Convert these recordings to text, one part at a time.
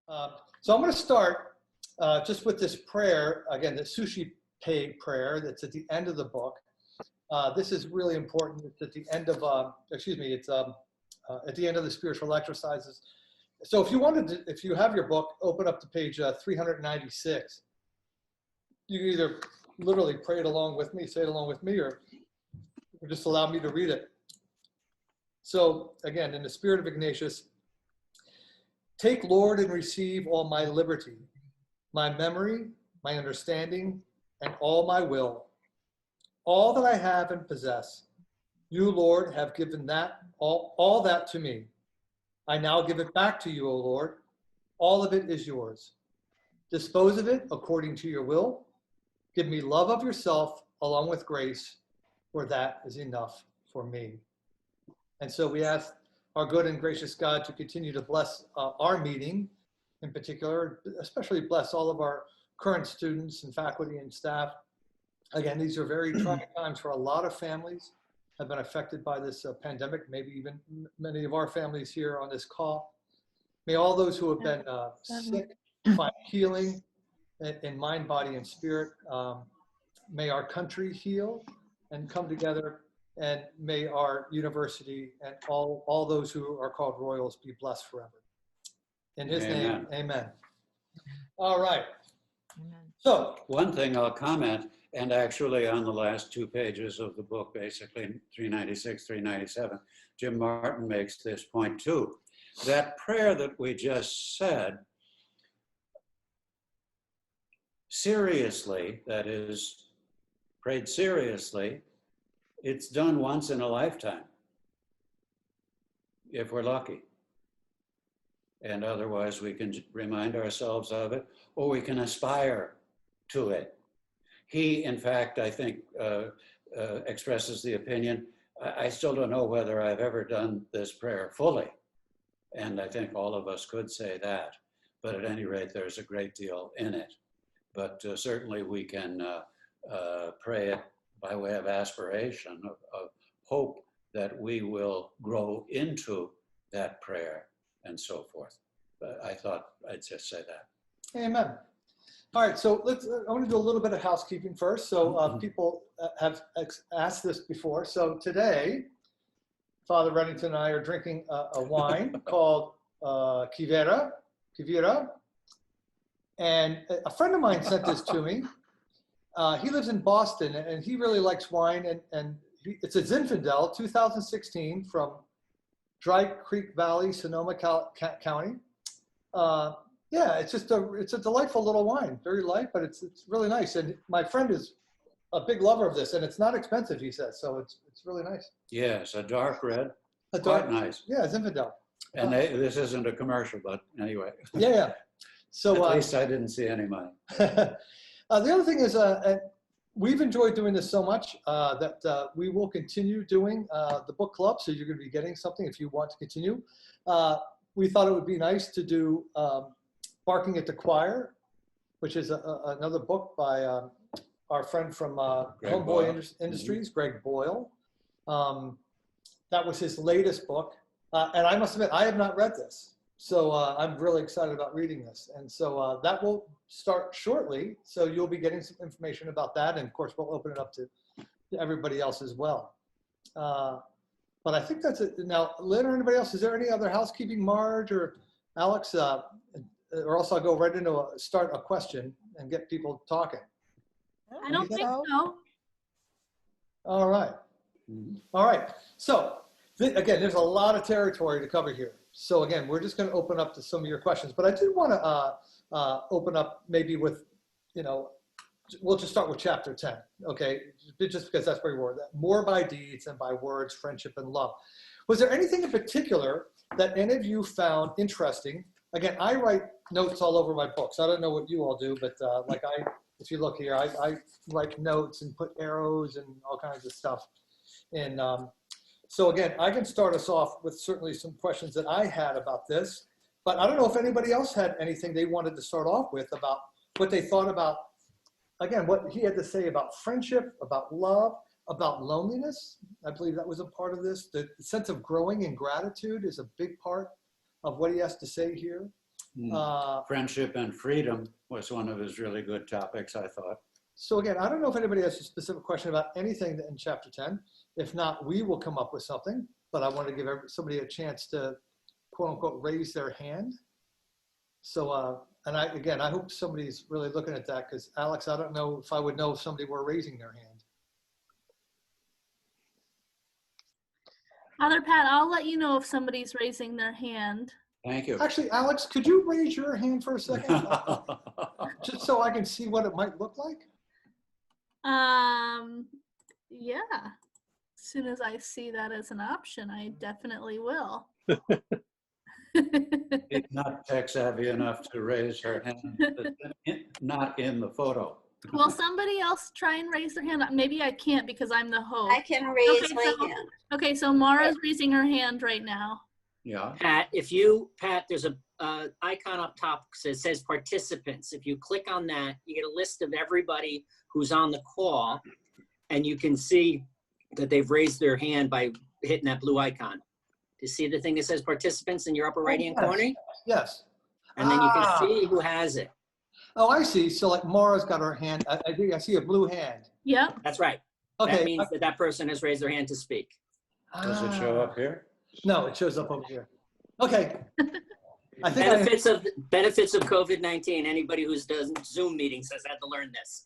So I'm going to start just with this prayer, again, the sushi pay prayer that's at the end of the book. This is really important. It's at the end of, it's at the end of the spiritual exercises. So if you wanted to, if you have your book, open up to page 396. You can either literally pray it along with me, say it along with me, or just allow me to read it. So again, in the spirit of Ignatius, take, Lord, and receive all my liberty, my memory, my understanding, and all my will. All that I have and possess, you, Lord, have given that all that to me. I now give it back to you, O Lord. All of it is yours. Dispose of it according to your will. Give me love of yourself along with grace, for that is enough for me. And so we ask our good and gracious God to continue to bless our meeting in particular, especially bless all of our current students and faculty and staff. Again, these are very trying times for a lot of families have been affected by this pandemic, maybe even many of our families here on this call. May all those who have been sick find healing in mind, body, and spirit. May our country heal and come together, and may our university and all those who are called royals be blessed forever. In his name, amen. All right. Amen. So one thing I'll comment, and actually on the last 2 pages of the book, basically 396, 397, Jim Martin makes this point too. That prayer that we just said, seriously, that is, prayed seriously, it's done once in a lifetime, if we're lucky. And otherwise we can remind ourselves of it, or we can aspire to it. He, in fact, I think, expresses the opinion, I still don't know whether I've ever done this prayer fully. And I think all of us could say that. But at any rate, there's a great deal in it. But certainly we can pray it by way of aspiration, of hope that we will grow into that prayer and so forth. But I thought I'd just say that. amen. All right, so I want to do a little bit of housekeeping first. So people have asked this before. So today, Father Reddington and I are drinking a wine called Kivera. And a friend of mine sent this to me. He lives in Boston, and he really likes wine. And it's a Zinfandel 2016 from Dry Creek Valley, Sonoma County. Yeah, it's a delightful little wine, very light, but it's really nice. And my friend is a big lover of this, and it's not expensive, he says, so it's really nice. Yes, a dark red, quite nice. Yeah, Zinfandel. And this isn't a commercial, but anyway. Yeah. So at least I didn't see any money. The other thing is, we've enjoyed doing this so much that we will continue doing the book club. So you're going to be getting something if you want to continue. We thought it would be nice to do Barking at the Choir, which is another book by our friend from Homeboy Industries, Greg Boyle. That was his latest book. And I must admit, I have not read this. So I'm really excited about reading this. And so that will start shortly. So you'll be getting some information about that. And of course, we'll open it up to everybody else as well. But I think that's it. Now, Lynn or anybody else, is there any other housekeeping, Marge or Alex? Or else I'll go right into start a question and get people talking. I don't think so. All right. All right. So again, there's a lot of territory to cover here. So again, we're just going to open up to some of your questions. But I do want to open up maybe with, we'll just start with chapter 10. Okay, just because that's where we were. More by deeds than by words, friendship, and love. Was there anything in particular that any of you found interesting? Again, I write notes all over my books. I don't know what you all do, but if you look here, I write notes and put arrows and all kinds of stuff. And so again, I can start us off with certainly some questions that I had about this, but I don't know if anybody else had anything they wanted to start off with about what they thought about, again, what he had to say about friendship, about love, about loneliness. I believe that was a part of this. The sense of growing in gratitude is a big part of what he has to say here. Friendship and freedom was one of his really good topics, I thought. So again, I don't know if anybody has a specific question about anything in chapter 10. If not, we will come up with something, but I want to give somebody a chance to quote unquote raise their hand. So, and I hope somebody's really looking at that, because Alex, I don't know if I would know if somebody were raising their hand. Father Pat, I'll let you know if somebody's raising their hand. Thank you. Actually, Alex, could you raise your hand for a second? Just so I can see what it might look like? Yeah. As soon as I see that as an option, I definitely will. She's not tech savvy enough to raise her hand, not in the photo. Will somebody else try and raise their hand? Maybe I can't because I'm the host. I can raise Okay, my so- hand. Okay, so Mara's raising her hand right now. Yeah. Pat, there's a icon up top that says participants. If you click on that, you get a list of everybody who's on the call, and you can see that they've raised their hand by hitting that blue icon. Do you see the thing that says participants in your upper right-hand yes. corner? Yes. And then you can see who has it. Oh, I see. So like Mara's got her hand. I think I see a blue hand. Yep. That's right. Okay. That means that person has raised their hand to speak. Does it show up here? No, it shows up over here. Okay. I think Benefits of COVID-19. Anybody who's done Zoom meetings has had to learn this.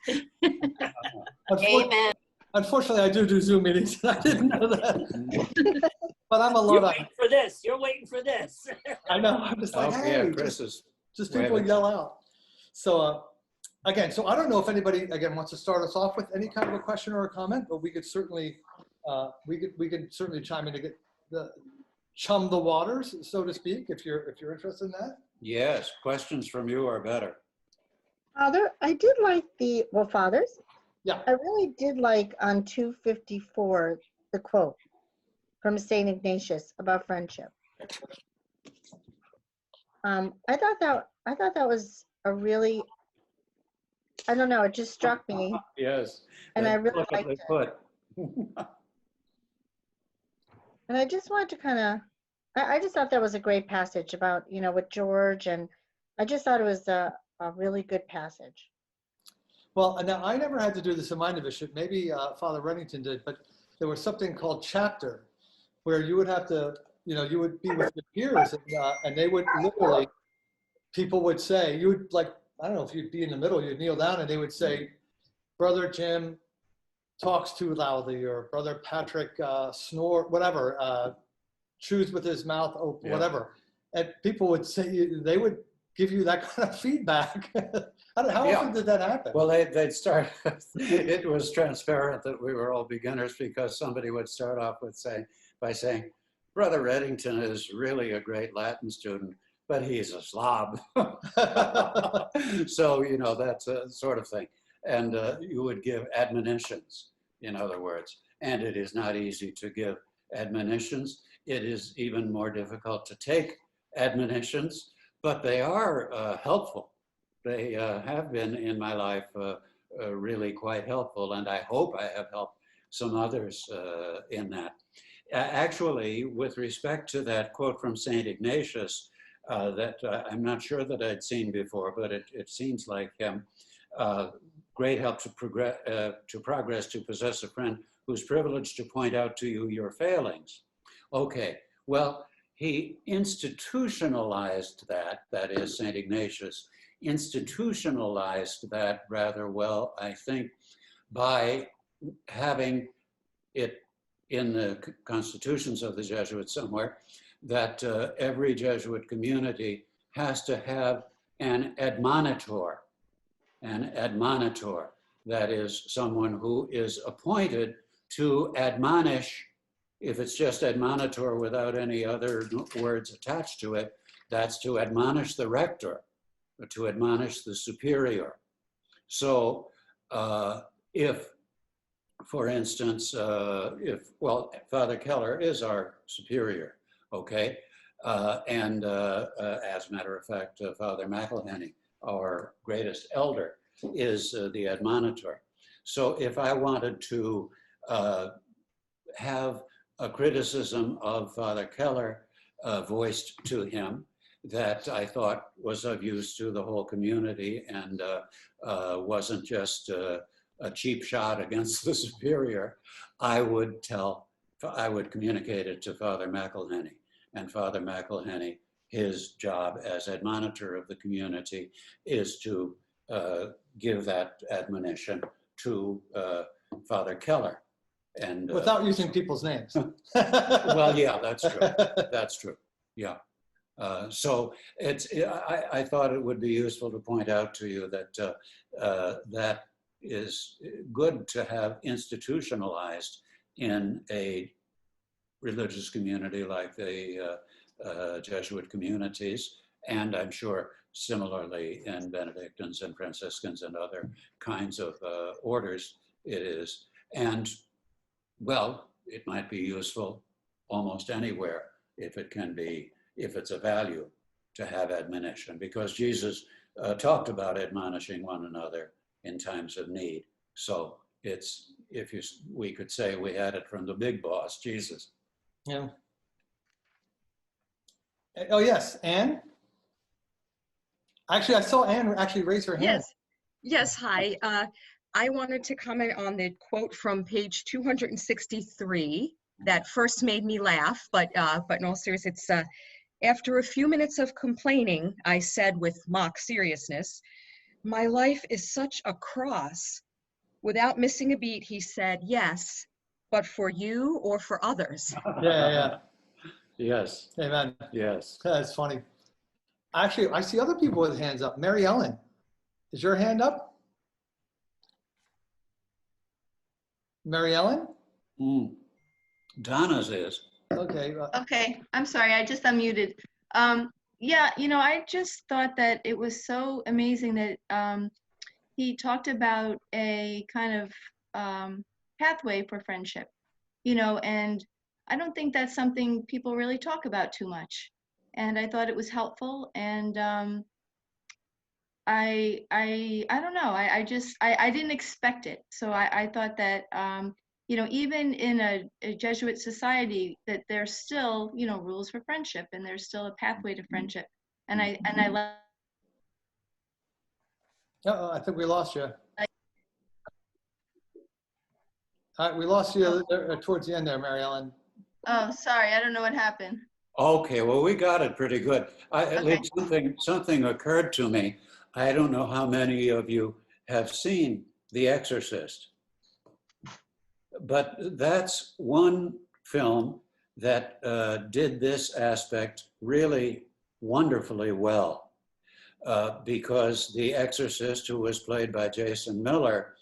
Amen. Unfortunately, I do Zoom meetings. I didn't know that. But I'm a You're Luddite. waiting for this. You're waiting for this. I know. I'm just like, Oh, hey, yeah, Chris is just people waving. yell out. So again, so I don't know if anybody again wants to start us off with any kind of a question or a comment, but we could certainly we could certainly chime in to get chum the waters, so to speak, if you're interested in that. Yes, questions from you are better. Father, I did like fathers. Yeah. I really did like on 254, the quote from St. Ignatius about friendship. I thought that was a really, I don't know, it just struck me. Yes. And I really liked perfectly it. put. And I just wanted to kind of, I just thought that was a great passage about, with George, and I just thought it was a really good passage. Well, now I never had to do this in my novitiate. Maybe Father Reddington did, but there was something called chapter, where you would have to, you would be with your peers, and they would literally, people would say, you would like, I don't know if you'd be in the middle, you'd kneel down, and they would say, Brother Jim talks too loudly, or Brother Patrick whatever, chews with his mouth open, whatever. And people would say, they would give you that kind of feedback. How often did that happen? Well, they'd start, it was transparent that we were all beginners, because somebody would start off by saying, Brother Reddington is really a great Latin student, but he's a slob. So, that's a sort of thing. And you would give admonitions, in other words. And it is not easy to give admonitions. It is even more difficult to take admonitions, but they are helpful. They have been in my life really quite helpful, and I hope I have helped some others in that. Actually, with respect to that quote from St. Ignatius, that I'm not sure that I'd seen before, but it seems like great help to progress to possess a friend who's privileged to point out to you your failings. Okay, well, he institutionalized that is, St. Ignatius institutionalized that rather well, I think, by having it in the constitutions of the Jesuits somewhere, that every Jesuit community has to have an admonitor, that is someone who is appointed to admonish. If it's just admonitor without any other words attached to it, that's to admonish the rector, to admonish the superior. So if, for instance, Father Keller is our superior, okay? And as a matter of fact, Father McElhenney, our greatest elder, is the admonitor. So if I wanted to have a criticism of Father Keller voiced to him, that I thought was of use to the whole community and wasn't just a cheap shot against the superior, I would communicate it to Father McElhenney. And Father McElhenney, his job as admonitor of the community is to give that admonition to Father Keller. And Without using people's names. well, yeah, that's true. That's true. Yeah. So I thought it would be useful to point out to you that that is good to have institutionalized in a religious community like the Jesuit communities, and I'm sure similarly in Benedictines and Franciscans and other kinds of orders it is. And well, it might be useful almost anywhere if it's a value to have admonition, because Jesus talked about admonishing one another in times of need. So we could say we had it from the big boss, Jesus. Yeah. Oh, yes, Anne? Actually, I saw Anne actually raise her hand. Yes, hi. I wanted to comment on the quote from page 263 that first made me laugh, but in all seriousness, it's after a few minutes of complaining, I said with mock seriousness, "My life is such a cross." Without missing a beat, he said, "Yes, but for you or for others?" Yeah. Yes. Amen. Yes. That's funny. Actually, I see other people with hands up. Mary Ellen, is your hand up? Mary Ellen? Donna's is. Okay. Okay, I'm sorry, I just unmuted. Yeah, I just thought that it was so amazing that he talked about a kind of pathway for friendship, and I don't think that's something people really talk about too much. And I thought it was helpful, and I don't know, I didn't expect it. So I thought that even in a Jesuit society, that there's still, rules for friendship, and there's still a pathway to friendship. And I love. I think we lost you. We lost you towards the end there, Mary Ellen. Oh, sorry, I don't know what happened. Okay, well, we got it pretty good. At Okay. least something occurred to me. I don't know how many of you have seen The Exorcist, but that's one film that did this aspect really wonderfully well, because the exorcist, who was played by Jason Miller,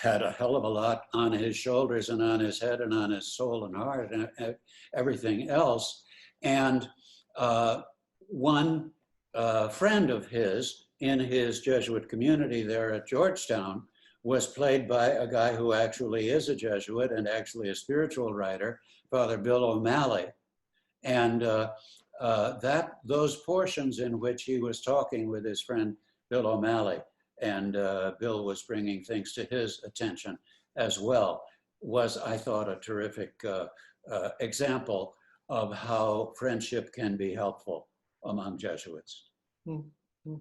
had a hell of a lot on his shoulders and on his head and on his soul and heart and everything else. And one friend of his in his Jesuit community there at Georgetown was played by a guy who actually is a Jesuit and actually a spiritual writer, Father Bill O'Malley. And those portions in which he was talking with his friend Bill O'Malley, and Bill was bringing things to his attention as well, was, I thought, a terrific example of how friendship can be helpful among Jesuits.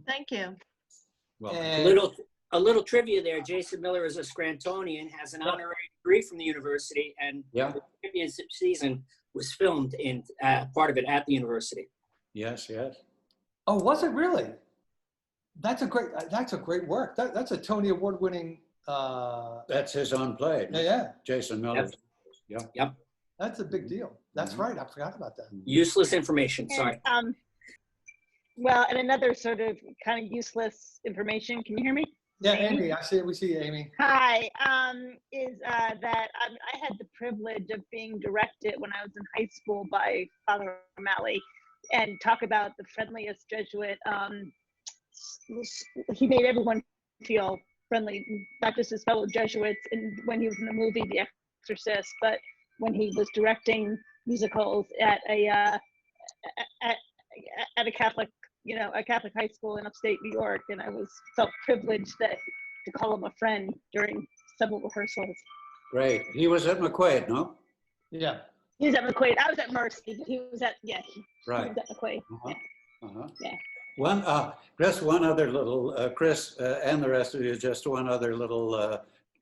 Thank you. Well, A little trivia there. Jason Miller is a Scrantonian, has an honorary degree from the university, and yeah, the championship season was filmed in part of it at the university. yes. Oh, was it really? That's a great work. That's a Tony Award winning. That's his own play. Yeah. Jason Miller. Yep. That's a big deal. That's right. I forgot about that. Useless information. Sorry. And, well, and another sort of kind of useless information. Can you hear me? Yeah, Amy, we see you, Amy. Hi. Is that I had the privilege of being directed when I was in high school by Father O'Malley, and talk about the friendliest Jesuit. He made everyone feel friendly, not just his fellow Jesuits, and when he was in the movie The Exorcist, but when he was directing musicals at a Catholic, a Catholic high school in upstate New York, and I felt privileged to call him a friend during several rehearsals. Great. He was at McQuaid, no? Yeah. He was at McQuaid. I was at Mercy, but he was at, yeah, he Right. was at McQuaid. Uh-huh. Uh-huh. Yeah. Just one other little, Chris and the rest of you, just one other little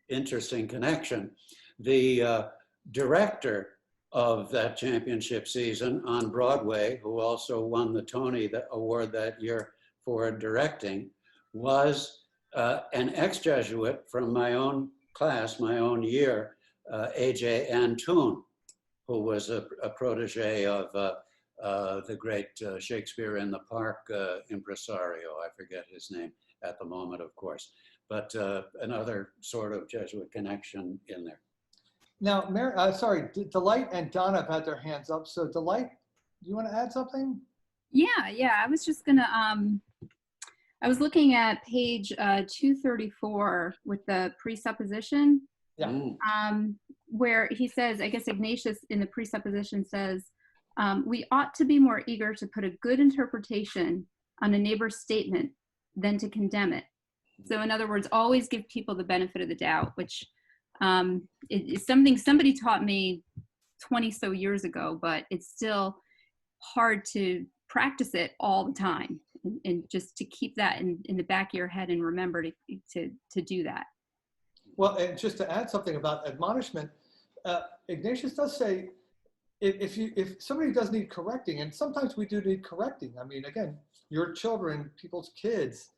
interesting connection. The director of that championship season on Broadway, who also won the Tony Award that year for directing, was an ex-Jesuit from my own class, my own year, A.J. Antoon, who was a protege of the great Shakespeare in the Park impresario. I forget his name at the moment, of course, but another sort of Jesuit connection in there. Now, sorry, Delight and Donna have had their hands up. So Delight, do you want to add something? Yeah. I was just gonna, I was looking at page 234 with the presupposition. Yeah. Where he says, I guess Ignatius in the presupposition says, we ought to be more eager to put a good interpretation on a neighbor's statement than to condemn it. So in other words, always give people the benefit of the doubt, which is something somebody taught me 20 so years ago, but it's still hard to practice it all the time, and just to keep that in the back of your head and remember to do that. Well, and just to add something about admonishment, Ignatius does say, if somebody does need correcting, and sometimes we do need correcting. I mean, again, your children, people's kids,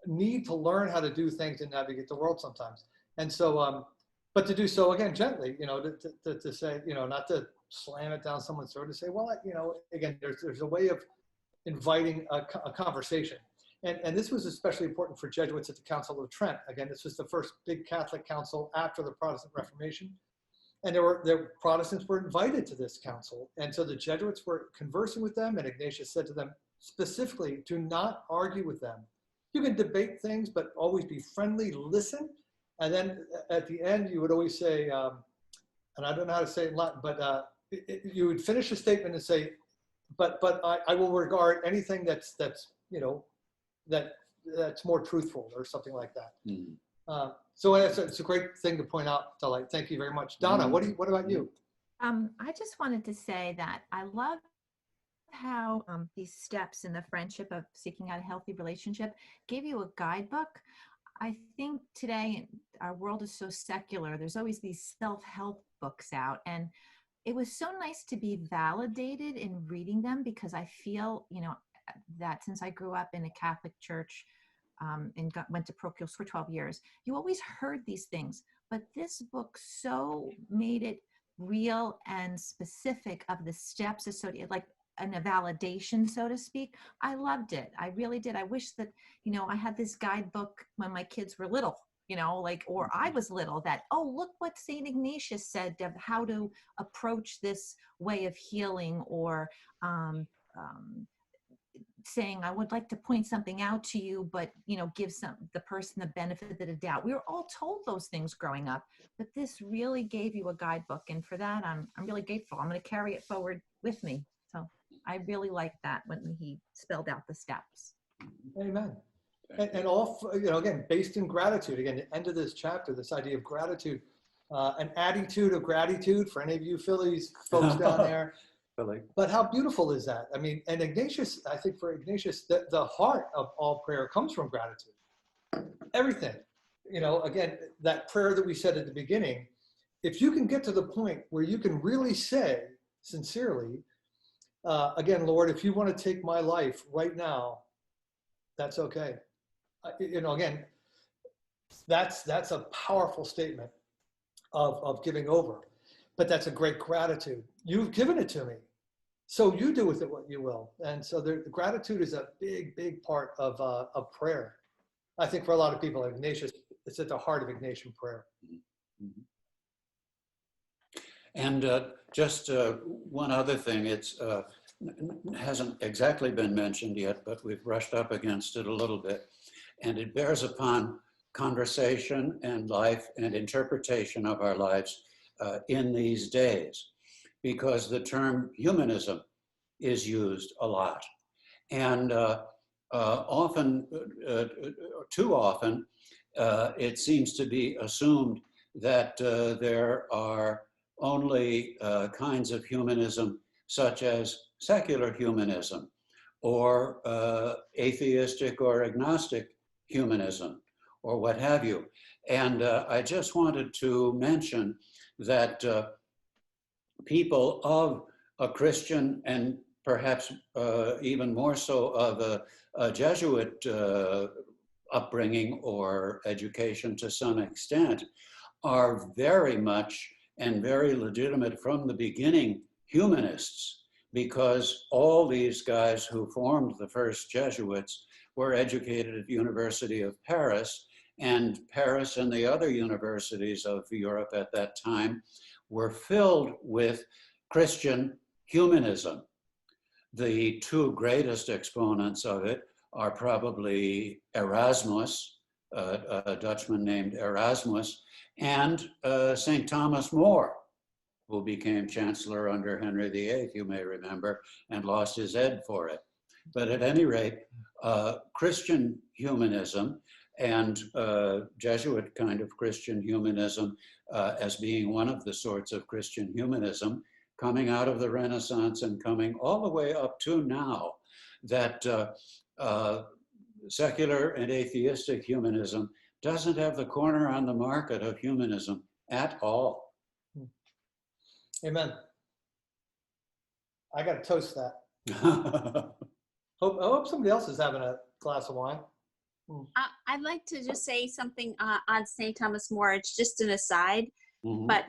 need to learn how to do things and navigate the world sometimes. And so, but to do so again gently, to say, not to slam it down someone's throat, to say, well, again, there's a way of inviting a conversation. And this was especially important for Jesuits at the Council of Trent. Again, this was the first big Catholic council after the Protestant Reformation. And Protestants were invited to this council. And so the Jesuits were conversing with them, and Ignatius said to them specifically, do not argue with them. You can debate things, but always be friendly, listen. And then at the end, you would always say, and I don't know how to say it in Latin, but you would finish a statement and say, but I will regard anything that's more truthful or something like that. Mm-hmm. So it's a great thing to point out, Delight. Thank you very much. Donna, what about you? I just wanted to say that I love how these steps in the friendship of seeking out a healthy relationship gave you a guidebook. I think today our world is so secular. There's always these self-help books out, and it was so nice to be validated in reading them, because I feel, that since I grew up in a Catholic church and went to parochial for 12 years, you always heard these things, but this book so made it real and specific of the steps associated, like a validation, so to speak. I loved it. I really did. I wish that, I had this guidebook when my kids were little, or I was little, that, oh, look what St. Ignatius said of how to approach this way of healing, or saying, I would like to point something out to you, but, give the person the benefit of the doubt. We were all told those things growing up, but this really gave you a guidebook. And for that, I'm really grateful. I'm going to carry it forward with me. So I really liked that when he spelled out the steps. Amen. And all, again, based in gratitude. Again, the end of this chapter, this idea of gratitude, an attitude of gratitude for any of you Phillies folks down there. But how beautiful is that? I mean, and Ignatius, I think for Ignatius, the heart of all prayer comes from gratitude. Everything, again, that prayer that we said at the beginning, if you can get to the point where you can really say sincerely, again, Lord, if you want to take my life right now, that's okay. Again, that's a powerful statement of giving over. But that's a great gratitude. You've given it to me, so you do with it what you will. And so the gratitude is a big, big part of prayer. I think for a lot of people, Ignatius, it's at the heart of Ignatian prayer. Mm-hmm. And just one other thing, it's hasn't exactly been mentioned yet, but we've brushed up against it a little bit. And it bears upon conversation and life and interpretation of our lives in these days, because the term humanism is used a lot. And often, too often, it seems to be assumed that there are only kinds of humanism such as secular humanism or atheistic or agnostic humanism or what have you. And I just wanted to mention that people of a Christian and perhaps even more so of a Jesuit upbringing or education to some extent are very much and very legitimate from the beginning humanists, because all these guys who formed the first Jesuits were educated at the University of Paris, and Paris and the other universities of Europe at that time were filled with Christian humanism. The two greatest exponents of it are probably Erasmus, a Dutchman named Erasmus, and St. Thomas More, who became chancellor under Henry VIII, you may remember, and lost his head for it. But at any rate, Christian humanism and Jesuit kind of Christian humanism as being one of the sorts of Christian humanism coming out of the Renaissance and coming all the way up to now, that secular and atheistic humanism doesn't have the corner on the market of humanism at all. Amen. I got to toast that. Mm-hmm. I hope somebody else is having a glass of wine. I'd like to just say something on St. Thomas More. It's just an aside, but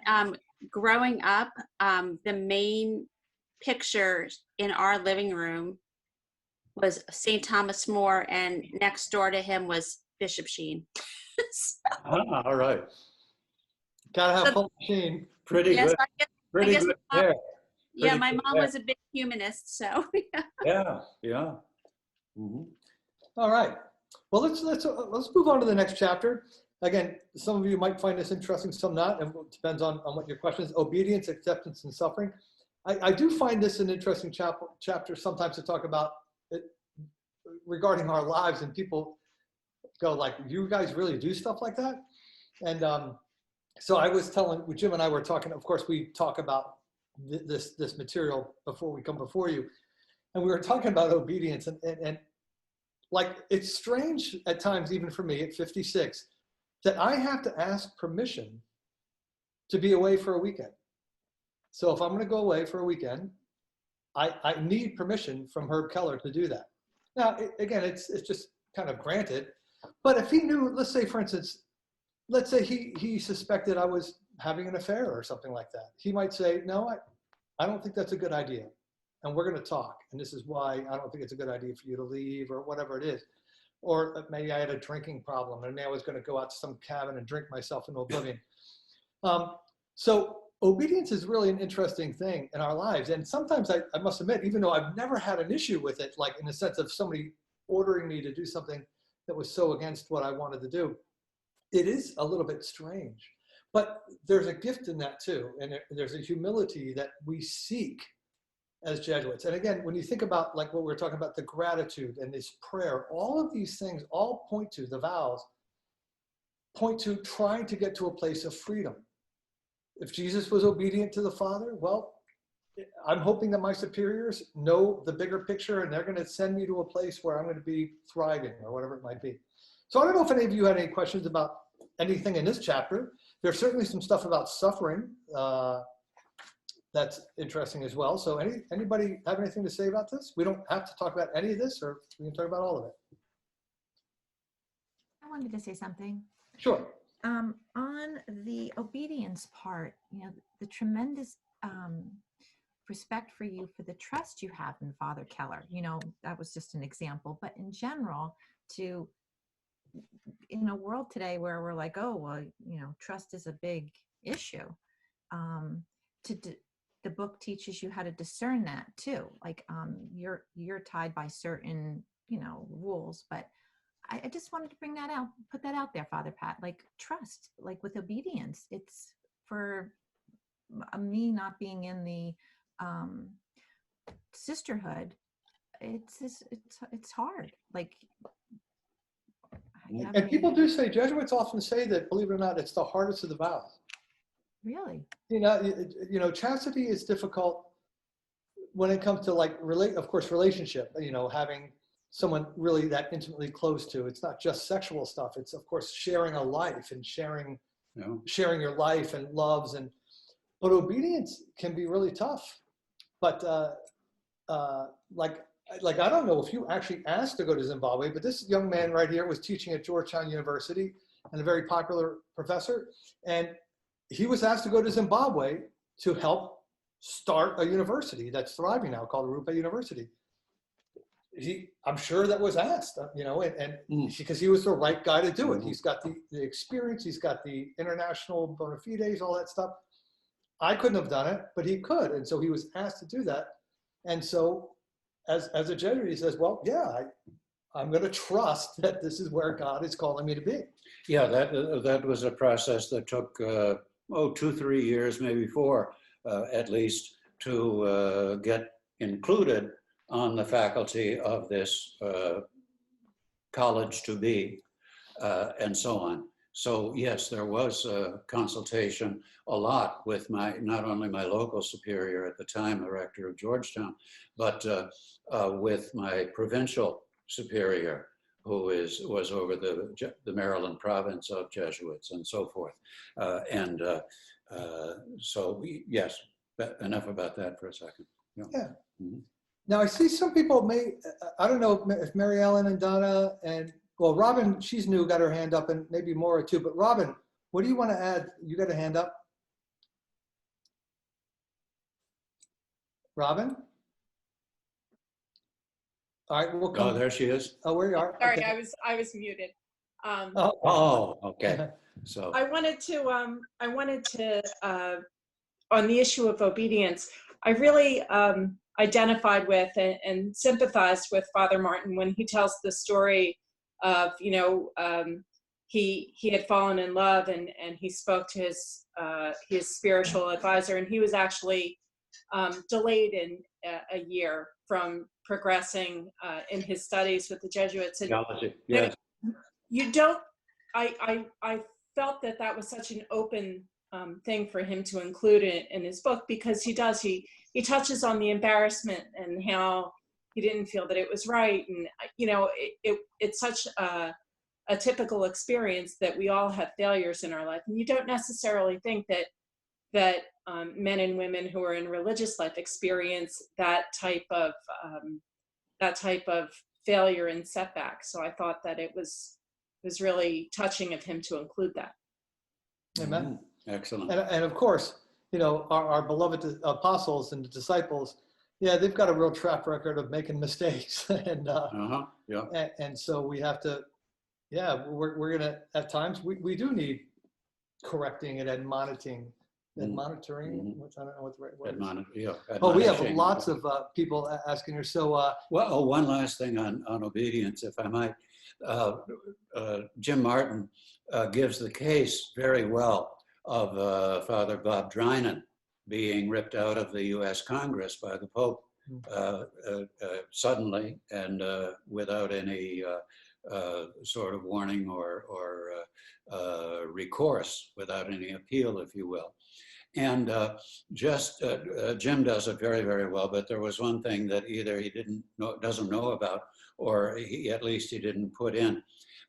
growing up, the main picture in our living room was St. Thomas More, and next door to him was Bishop Sheen. All right. Gotta have Paul Sheen. Pretty Yes, good. Pretty good there. Yeah, Pretty my good mom there. was a big humanist, so Yeah, yeah. All right. Well, let's move on to the next chapter. Again, some of you might find this interesting, some not, and it depends on what your question is. Obedience, acceptance, and suffering. I do find this an interesting chapter sometimes to talk about it regarding our lives, and people go like, you guys really do stuff like that? And so I was telling, Jim and I were talking, of course, we talk about this material before we come before you. And we were talking about obedience, and like, it's strange at times, even for me at 56, that I have to ask permission to be away for a weekend. So if I'm going to go away for a weekend, I need permission from Herb Keller to do that. Now, again, it's just kind of granted. But if he knew, let's say, for instance, let's say he suspected I was having an affair or something like that, he might say, no, I don't think that's a good idea. And we're going to talk. And this is why I don't think it's a good idea for you to leave, or whatever it is. Or maybe I had a drinking problem and I was going to go out to some cabin and drink myself into oblivion. So obedience is really an interesting thing in our lives. And sometimes I must admit, even though I've never had an issue with it, like in the sense of somebody ordering me to do something that was so against what I wanted to do, it is a little bit strange. But there's a gift in that too. And there's a humility that we seek as Jesuits. And again, when you think about like what we were talking about, the gratitude and this prayer, all of these things all point to, the vows, point to trying to get to a place of freedom. If Jesus was obedient to the Father, well, I'm hoping that my superiors know the bigger picture and they're going to send me to a place where I'm going to be thriving or whatever it might be. So I don't know if any of you had any questions about anything in this chapter. There's certainly some stuff about suffering that's interesting as well. So anybody have anything to say about this? We don't have to talk about any of this, or we can talk about all of it. I wanted to say something. Sure. On the obedience part, the tremendous respect for you for the trust you have in Father Keller. That was just an example, but in general, in a world today where we're like, oh, well, trust is a big issue. The book teaches you how to discern that too. Like you're tied by certain, rules, but I just wanted to bring that out, put that out there, Father Pat, like trust, like with obedience. It's for me not being in the sisterhood. It's hard. Like, and people do say, Jesuits often say that, believe it or not, it's the hardest of the vows. Really? Chastity is difficult when it comes to like of course, relationship, having someone really that intimately close to. It's not just sexual stuff. It's of course sharing a life and sharing your life and loves but obedience can be really tough. But like I don't know if you actually asked to go to Zimbabwe, but this young man right here was teaching at Georgetown University and a very popular professor, and he was asked to go to Zimbabwe to help start a university that's thriving now called Rupe University. I'm sure that was asked, because he was the right guy to do it. He's got the experience, he's got the international bona fides, all that stuff. I couldn't have done it, but he could. And so he was asked to do that. And so as a Jesuit, he says, well, yeah, I'm going to trust that this is where God is calling me to be. Yeah, that was a process that took 2-3 years, maybe 4 at least, to get included on the faculty of this college to be, and so on. So yes, there was a consultation a lot with not only my local superior at the time, the rector of Georgetown, but with my provincial superior, who was over the Maryland province of Jesuits and so forth. So yes, enough about that for a second. Yeah. Mm-hmm. Now I see some people I don't know if Mary Ellen and Donna well, Robin, she's new, got her hand up, and maybe Maura too. But Robin, what do you want to add? You got a hand up? Robin? All right, we'll come. Oh, there she is. Oh, where you are. Sorry, okay. I was muted. Okay. So I wanted to on the issue of obedience, I really identified with and sympathized with Father Martin when he tells the story of, he had fallen in love and he spoke to his spiritual advisor, and he was actually delayed in a year from progressing in his studies with the Jesuits. And yes. You don't, I felt that was such an open thing for him to include in his book, because he touches on the embarrassment and how he didn't feel that it was right. And, it's such a typical experience that we all have failures in our life. And you don't necessarily think that men and women who are in religious life experience that type of failure and setback. So I thought that it was really touching of him to include that. Amen. Excellent. And of course, our beloved apostles and disciples, they've got a real track record of making mistakes. And so we have to, we're gonna, at times we do need correcting and admonitoring, which I don't know what the right word is. Oh, we have lots of people asking her. So, one last thing on obedience, if I might. Jim Martin gives the case very well of Father Bob Drinan being ripped out of the U.S. Congress by the Pope suddenly and without any sort of warning or recourse, without any appeal, if you will. And Jim does it very, very well, but there was one thing that either he doesn't know about, or at least he didn't put in.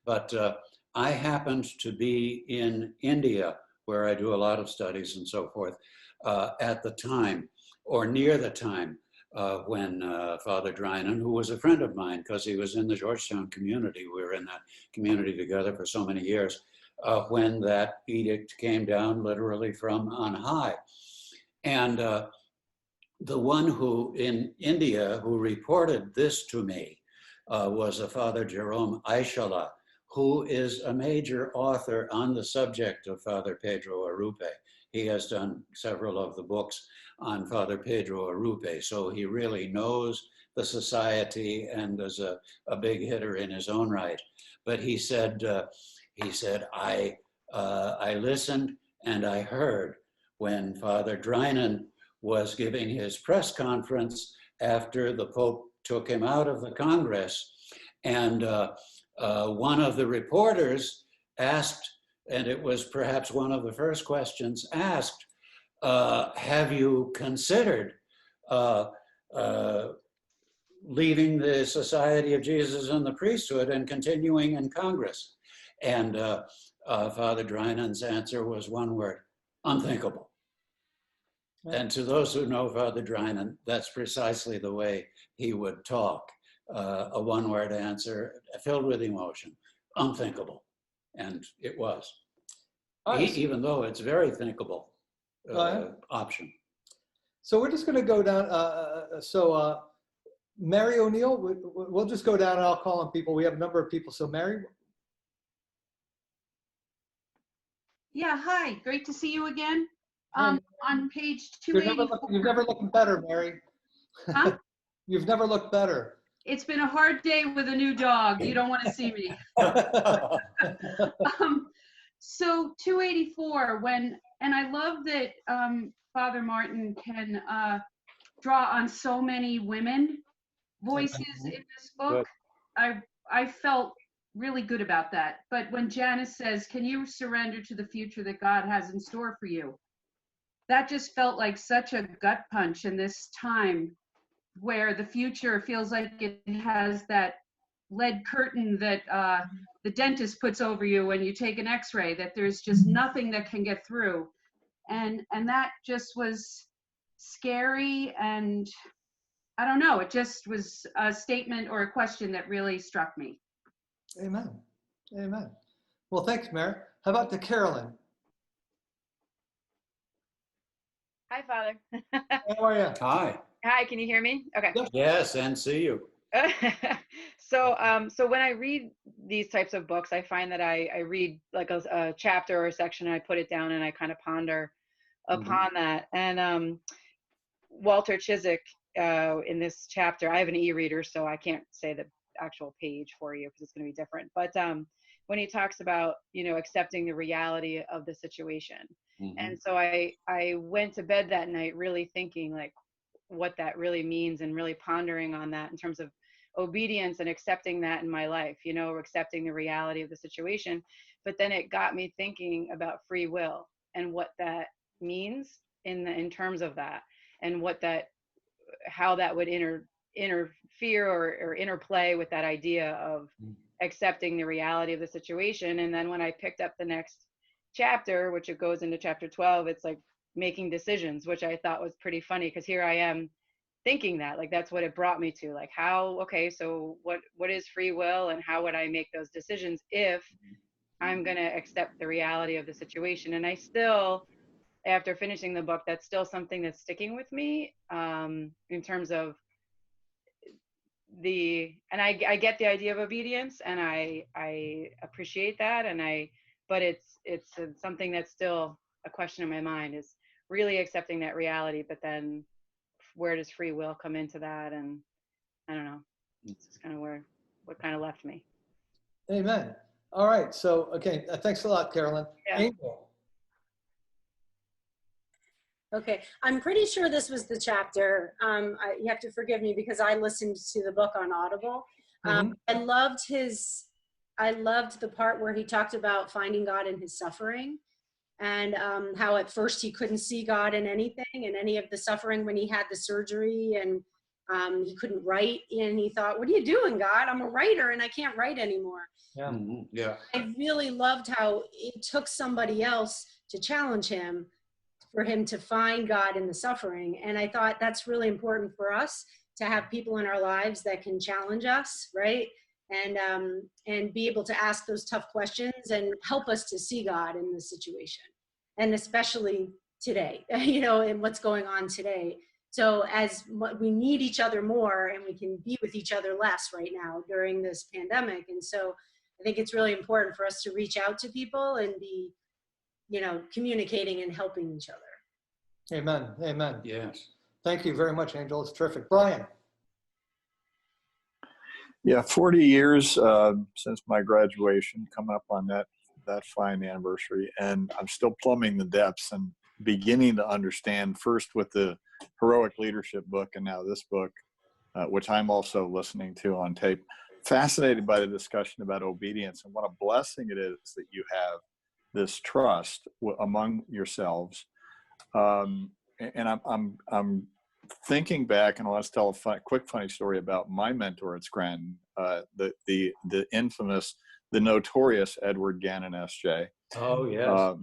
But I happened to be in India, where I do a lot of studies and so forth, at the time, or near the time, when Father Drinan, who was a friend of mine because he was in the Georgetown community, we were in that community together for so many years, when that edict came down literally from on high. And the one who in India who reported this to me was a Father Jerome Aishala, who is a major author on the subject of Father Pedro Arrupe. He has done several of the books on Father Pedro Arrupe, so he really knows the society and is a big hitter in his own right. But he said, I listened and I heard when Father Drinan was giving his press conference after the Pope took him out of the Congress, and one of the reporters asked, and it was perhaps one of the first questions asked, have you considered leaving the Society of Jesus and the priesthood and continuing in Congress? And Father Drynan's answer was one word: unthinkable. And to those who know Father Drynan, that's precisely the way he would talk. A one-word answer filled with emotion: unthinkable. And it was, even though it's very thinkable option. So we're just going to go down. Mary O'Neill, we'll just go down and I'll call on people. We have a number of people. So Mary. Yeah, hi, great to see you again. On page You've 284. never looked better, Mary. Huh? You've never looked better. It's been a hard day with a new dog. You don't want to see me. So 284, and I love that Father Martin can draw on so many women voices in this book. I felt really good about that. But when Janice says, "Can you surrender to the future that God has in store for you?" That just felt like such a gut punch in this time where the future feels like it has that lead curtain that the dentist puts over you when you take an x-ray, that there's just nothing that can get through. And that just was scary, and I don't know, it just was a statement or a question that really struck me. Amen. Amen. Well, thanks, Mary. How about to Carolyn? Hi, Father. How are you? Hi. Hi, can you hear me? Okay. Yes, and see you. So when I read these types of books, I find that I read like a chapter or a section, and I put it down and I kind of ponder upon that. And Walter Chiswick, in this chapter, I have an e-reader, so I can't say the actual page for you because it's going to be different. But when he talks about, accepting the reality of the situation. And so I went to bed that night really thinking like what that really means, and really pondering on that in terms of obedience and accepting that in my life, accepting the reality of the situation. But then it got me thinking about free will and what that means in terms of that, and how that would interfere or interplay with that idea of accepting the reality of the situation. And then when I picked up the next chapter, which it goes into chapter 12, it's like making decisions, which I thought was pretty funny, because here I am thinking that, like, that's what it brought me to, like, so what is free will, and how would I make those decisions if I'm going to accept the reality of the situation? And I still, after finishing the book, that's still something that's sticking with me, in terms of and I get the idea of obedience, and I appreciate that, but it's something that's still a question in my mind, is really accepting that reality, but then where does free will come into that? And I don't know, it's just kind of what kind of left me. Amen. All right. So, okay. Thanks a lot, Carolyn. Yeah. Angel. Okay, I'm pretty sure this was the chapter. You have to forgive me because I listened to the book on Audible. I loved the part where he talked about finding God in his suffering, and how at first he couldn't see God in anything, in any of the suffering when he had the surgery, and he couldn't write, and he thought, "What are you doing, God? I'm a writer and I can't write anymore." Yeah. Yeah. I really loved how it took somebody else to challenge him, for him to find God in the suffering. And I thought that's really important for us, to have people in our lives that can challenge us, right? And be able to ask those tough questions and help us to see God in the situation. And especially today, and what's going on today. So we need each other more, and we can be with each other less right now during this pandemic. And so I think it's really important for us to reach out to people and be, communicating and helping each other. Amen. Amen. Yes. Thank you very much, Angel. It's terrific. Brian. Yeah, 40 years since my graduation, coming up on that fine anniversary, and I'm still plumbing the depths and beginning to understand, first with the Heroic Leadership book, and now this book, which I'm also listening to on tape. Fascinated by the discussion about obedience, and what a blessing it is that you have this trust among yourselves And I'm thinking back, and let's tell a quick funny story about my mentor at Scranton, the infamous, the notorious Edward Gannon, S.J. Oh, yes.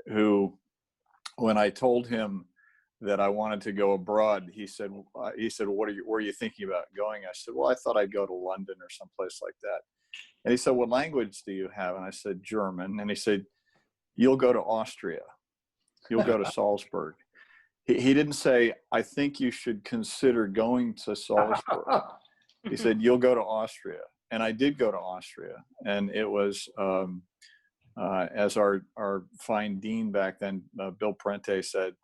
Who, when I told him that I wanted to go abroad, he said, where are you thinking about going? I said, well, I thought I'd go to London or someplace like that. And he said, what language do you have? And I said, German. And he said, you'll go to Austria. You'll go to Salzburg. He didn't say, I think you should consider going to Salzburg. He said, you'll go to Austria. And I did go to Austria. And it was, as our fine dean back then, Bill Parente, said,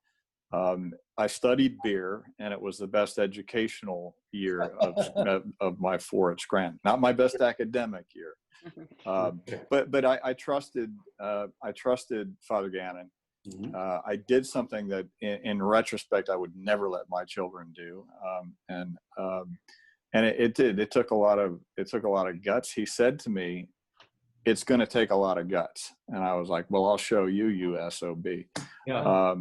I studied beer, and it was the best educational year of my 4 at Scranton. Not my best academic year, but I trusted Father Gannon. I did something that, in retrospect, I would never let my children do, and it did. It took a lot of guts. He said to me, "It's going to take a lot of guts," and I was like, "Well, I'll show you, you SOB." Yeah.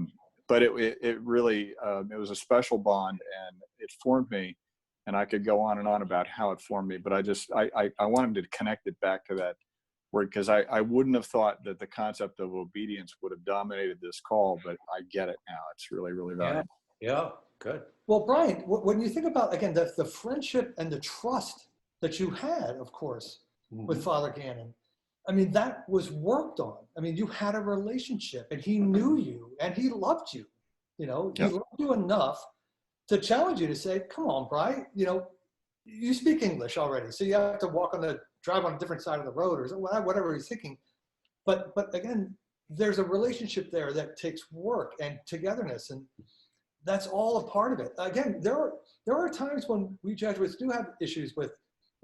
But it really, it was a special bond, and it formed me, and I could go on and on about how it formed me, but I wanted to connect it back to that word, because I wouldn't have thought that the concept of obedience would have dominated this call, but I get it now. It's really, really valuable. Yeah, good. Well, Brian, when you think about, again, the friendship and the trust that you had, of course, with Father Gannon, I mean, that was worked on. I mean, you had a relationship, and he knew you, and he loved you. You know, he loved you enough to challenge you to say, come on, Brian, you know, you speak English already, so you have to drive on a different side of the road, or whatever he's thinking. But again, there's a relationship there that takes work and togetherness, and that's all a part of it. Again, there are times when we Jesuits do have issues with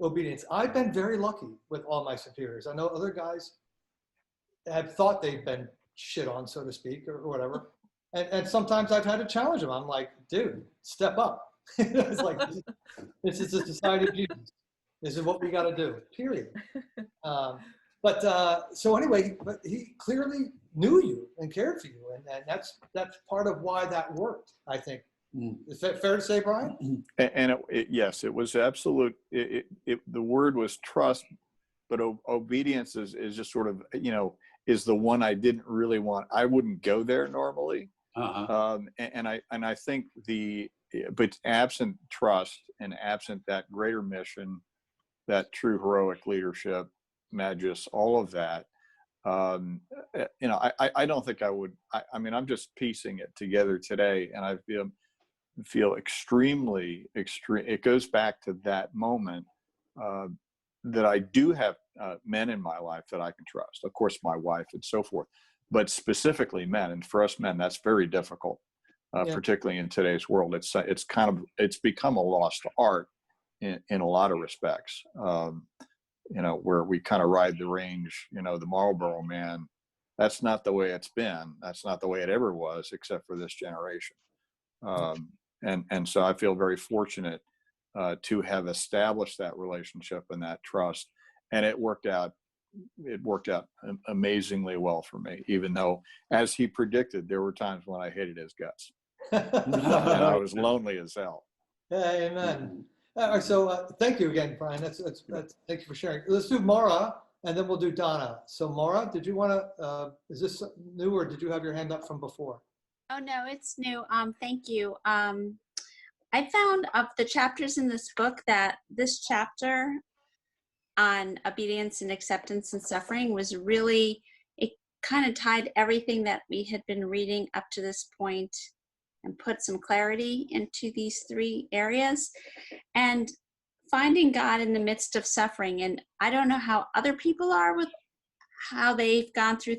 obedience. I've been very lucky with all my superiors. I know other guys have thought they've been shit on, so to speak, or whatever. And sometimes I've had to challenge them. I'm like, dude, step up. It's like, this is the society of Jesus. This is what we got to do, period. So anyway, but he clearly knew you and cared for you. And that's part of why that worked, I think. Is that fair to say, Brian? And yes, it was absolute. The word was trust, but obedience is just sort of, you know, is the one I didn't really want. I wouldn't go there normally. And I think but absent trust and absent that greater mission, that true heroic leadership, Magis, all of that, you know, I don't think I would. I mean, I'm just piecing it together today, and I feel extremely. It goes back to that moment that I do have men in my life that I can trust. Of course, my wife and so forth, but specifically men. And for us men, that's very difficult, particularly in today's world. It's become a lost art in a lot of respects. You know, where we kind of ride the range. You know, the Marlboro man. That's not the way it's been. That's not the way it ever was, except for this generation. And so I feel very fortunate to have established that relationship and that trust, and it worked out amazingly well for me, even though, as he predicted, there were times when I hated his guts and I was lonely as hell. Yeah, amen. All right, so thank you again, Brian. That's thank you for sharing. Let's do Maura, and then we'll do Donna. So Maura, did you want to, is this new, or did you have your hand up from before? Oh, no, it's new. Thank you. I found of the chapters in this book that this chapter on obedience and acceptance and suffering was really, it kind of tied everything that we had been reading up to this point and put some clarity into these 3 areas. And finding God in the midst of suffering. And I don't know how other people are with how they've gone through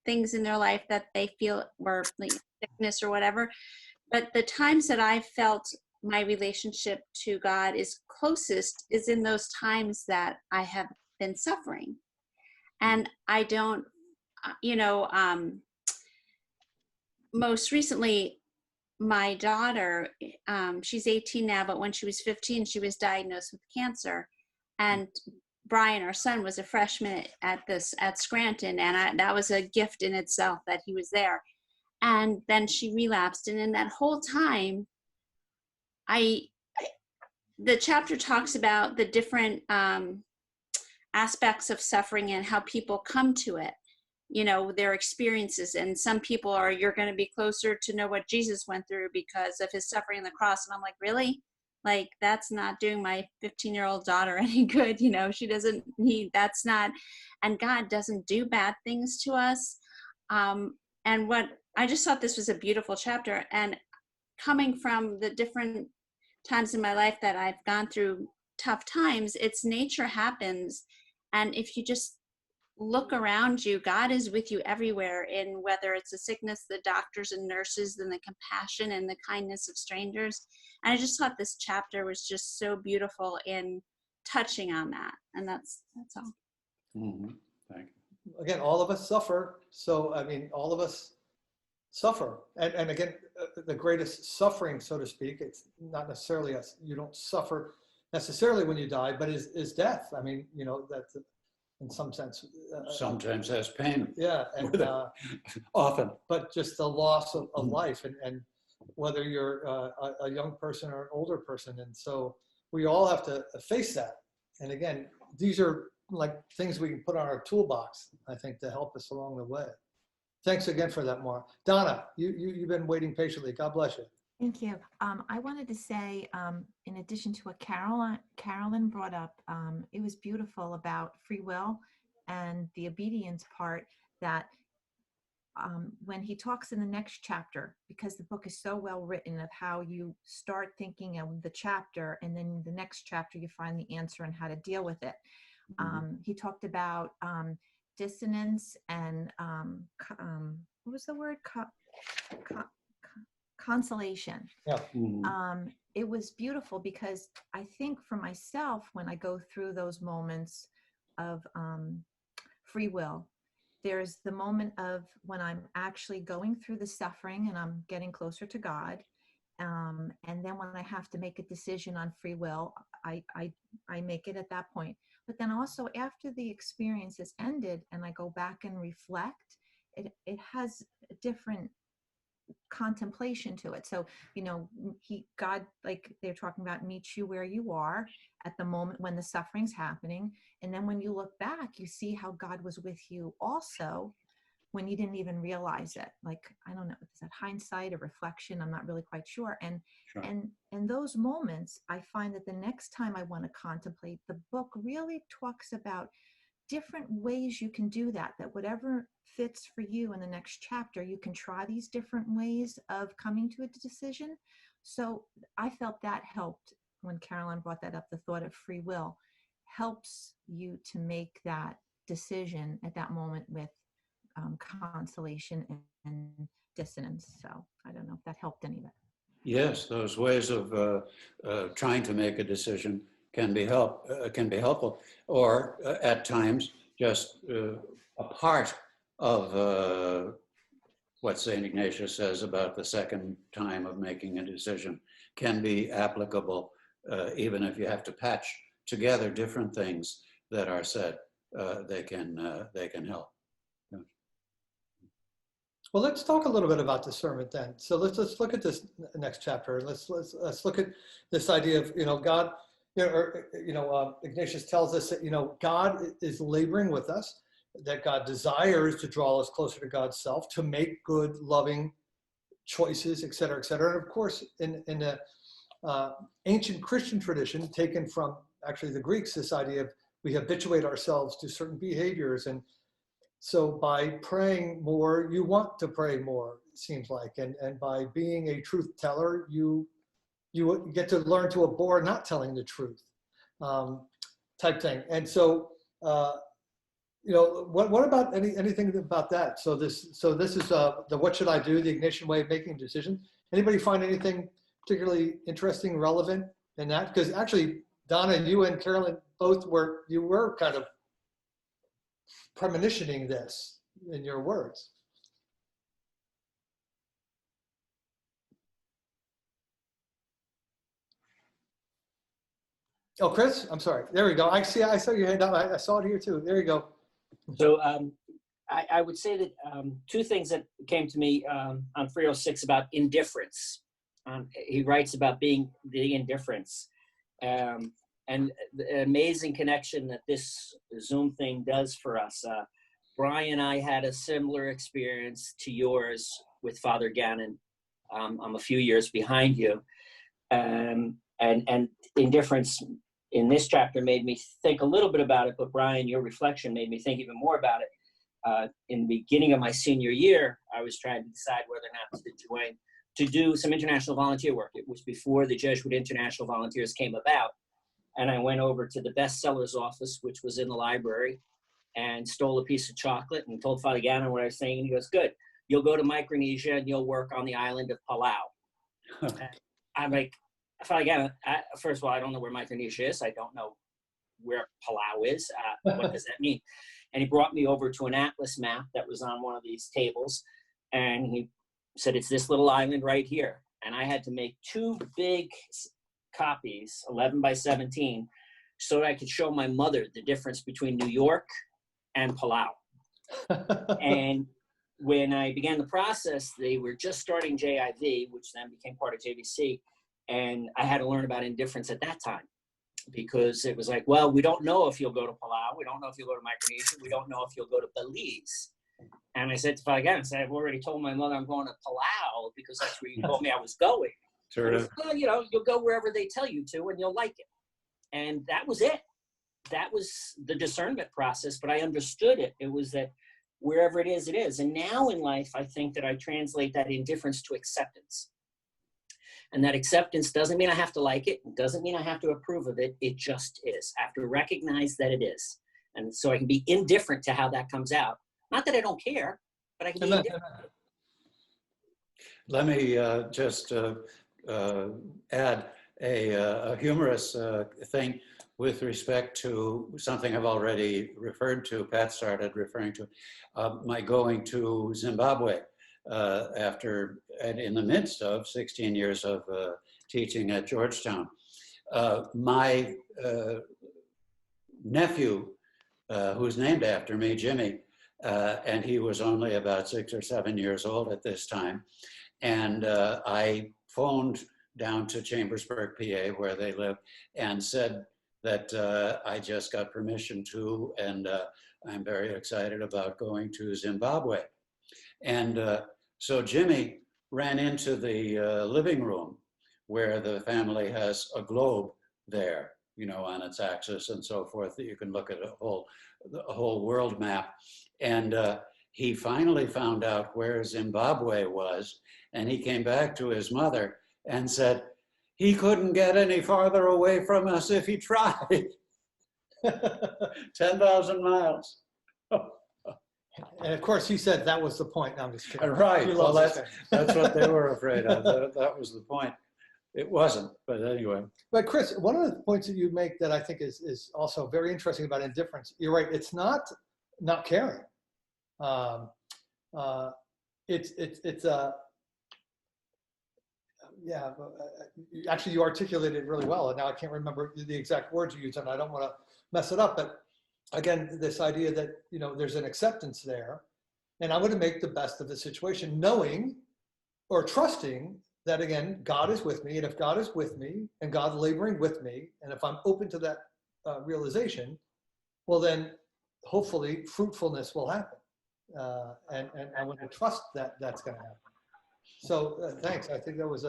things in their life that they feel were like sickness or whatever. But the times that I felt my relationship to God is closest is in those times that I have been suffering. And I don't, you know, most recently, my daughter, she's 18 now, but when she was 15, she was diagnosed with cancer. And Brian, our son, was a freshman at Scranton, and that was a gift in itself that he was there. And then she relapsed. And in that whole time, the chapter talks about the different aspects of suffering and how people come to it, you know, their experiences. And some people are, you're going to be closer to know what Jesus went through because of his suffering on the cross. And I'm like, really? Like, that's not doing my 15-year-old daughter any good. You know, she doesn't need, that's not, and God doesn't do bad things to us. And what, I just thought this was a beautiful chapter. And coming from the different times in my life that I've gone through tough times, it's nature happens. And if you just look around you, God is with you everywhere, in whether it's a sickness, the doctors and nurses, and the compassion and the kindness of strangers. And I just thought this chapter was just so beautiful in touching on that. And that's all. Mm-hmm. Thank you. Again, all of us suffer. So, I mean, all of us suffer. And again, the greatest suffering, so to speak, it's not necessarily us. You don't suffer necessarily when you die, but is death. I mean, you know, that's in some sense. Sometimes has pain. Yeah. And often. But just the loss of life, and whether you're a young person or an older person. And so we all have to face that. And again, these are like things we can put on our toolbox, I think, to help us along the way. Thanks again for that, Maura. Donna, you've been waiting patiently. God bless you. Thank you. I wanted to say, in addition to what Carolyn brought up, it was beautiful about free will and the obedience part, that when he talks in the next chapter, because the book is so well written, of how you start thinking of the chapter and then the next chapter you find the answer and how to deal with it. He talked about dissonance and what was the word? Consolation. Yeah. It was beautiful, because I think for myself, when I go through those moments of free will, there's the moment of when I'm actually going through the suffering and I'm getting closer to God. And then when I have to make a decision on free will, I make it at that point. But then also after the experience has ended and I go back and reflect, it has a different contemplation to it. So, you know, God, like they're talking about, meets you where you are at the moment when the suffering's happening. And then when you look back, you see how God was with you also when you didn't even realize it. Like, I don't know, is that hindsight or reflection? I'm not really quite sure. And Sure. and those moments, I find that the next time I want to contemplate, the book really talks about different ways you can do that, that whatever fits for you in the next chapter, you can try these different ways of coming to a decision. So I felt that helped when Carolyn brought that up. The thought of free will helps you to make that decision at that moment with consolation and dissonance. So I don't know if that helped any of it. Yes, those ways of trying to make a decision can be helpful, or at times just a part of what St. Ignatius says about the second time of making a decision can be applicable, even if you have to patch together different things that are said. They can help. Well, let's talk a little bit about discernment then. So let's look at this next chapter. Let's look at this idea of, you know, God. Ignatius tells us that, you know, God is laboring with us, that God desires to draw us closer to God's self, to make good, loving choices, et cetera, et cetera. And of course, in the ancient Christian tradition, taken from actually the Greeks, this idea of we habituate ourselves to certain behaviors. And so by praying more, you want to pray more, it seems like. And by being a truth teller, you get to learn to abhor not telling the truth, type thing. And so, what about anything about that? So this is the what should I do? The Ignatian way of making a decision. Anybody find anything particularly interesting, relevant in that? Because actually, Donna, you and Carolyn both were kind of premonitioning this in your words. Oh, Chris, I'm sorry. There we go. I saw your hand up. I saw it here too. There you go. So I would say that two things that came to me on 306 about indifference. He writes about being the indifference. And the amazing connection that this Zoom thing does for us. Brian and I had a similar experience to yours with Father Gannon. I'm a few years behind you. And indifference in this chapter made me think a little bit about it, but Brian, your reflection made me think even more about it. In the beginning of my senior year, I was trying to decide whether or not to do some international volunteer work. It was before the Jesuit International Volunteers came about. And I went over to the bestseller's office, which was in the library, and stole a piece of chocolate and told Father Gannon what I was saying. And he goes, good, you'll go to Micronesia and you'll work on the island of Palau. I'm like, Father Gannon, first of all, I don't know where Micronesia is. I don't know where Palau is. What does that mean? And he brought me over to an atlas map that was on one of these tables. And he said, it's this little island right here. And I had to make 2 big copies, 11 by 17, so that I could show my mother the difference between New York and Palau. And when I began the process, they were just starting JIV, which then became part of JVC. And I had to learn about indifference at that time, because it was like, well, we don't know if you'll go to Palau. We don't know if you'll go to Micronesia. We don't know if you'll go to Belize. And I said to Father Gannon, I've already told my mother I'm going to Palau because that's where you told me I was going. Sure. Said, well, you know, you'll go wherever they tell you to and you'll like it. And that was it. That was the discernment process, but I understood it. It was that wherever it is, it is. And now in life, I think that I translate that indifference to acceptance. And that acceptance doesn't mean I have to like it. It doesn't mean I have to approve of it. It just is. I have to recognize that it is. And so I can be indifferent to how that comes out. Not that I don't care, but I can be indifferent. Let me just add a humorous thing with respect to something I've already referred to, Pat started referring to, my going to Zimbabwe in the midst of 16 years of teaching at Georgetown. My nephew, who's named after me, Jimmy, and he was only about 6 or 7 years old at this time. And I phoned down to Chambersburg, PA, where they live, and said that I just got permission to, and I'm very excited about going to Zimbabwe. And so Jimmy ran into the living room where the family has a globe there, you know, on its axis and so forth, that you can look at the whole world map. And he finally found out where Zimbabwe was, and he came back to his mother and said, he couldn't get any farther away from us if he tried. 10,000 miles. And of course, he said that was the point. No, I'm just kidding. Right. Well, that's what they were afraid of. That was the point. It wasn't, but anyway. But Chris, one of the points that you make that I think is also very interesting about indifference, you're right, it's not caring. Yeah, actually you articulated it really well, and now I can't remember the exact words you used, and I don't want to mess it up, but again, this idea that, you know, there's an acceptance there, and I'm going to make the best of the situation, knowing or trusting that, again, God is with me, and if God is with me, and God laboring with me, and if I'm open to that realization, well then, hopefully, fruitfulness will happen, and I want to trust that that's going to happen. So thanks. I think that was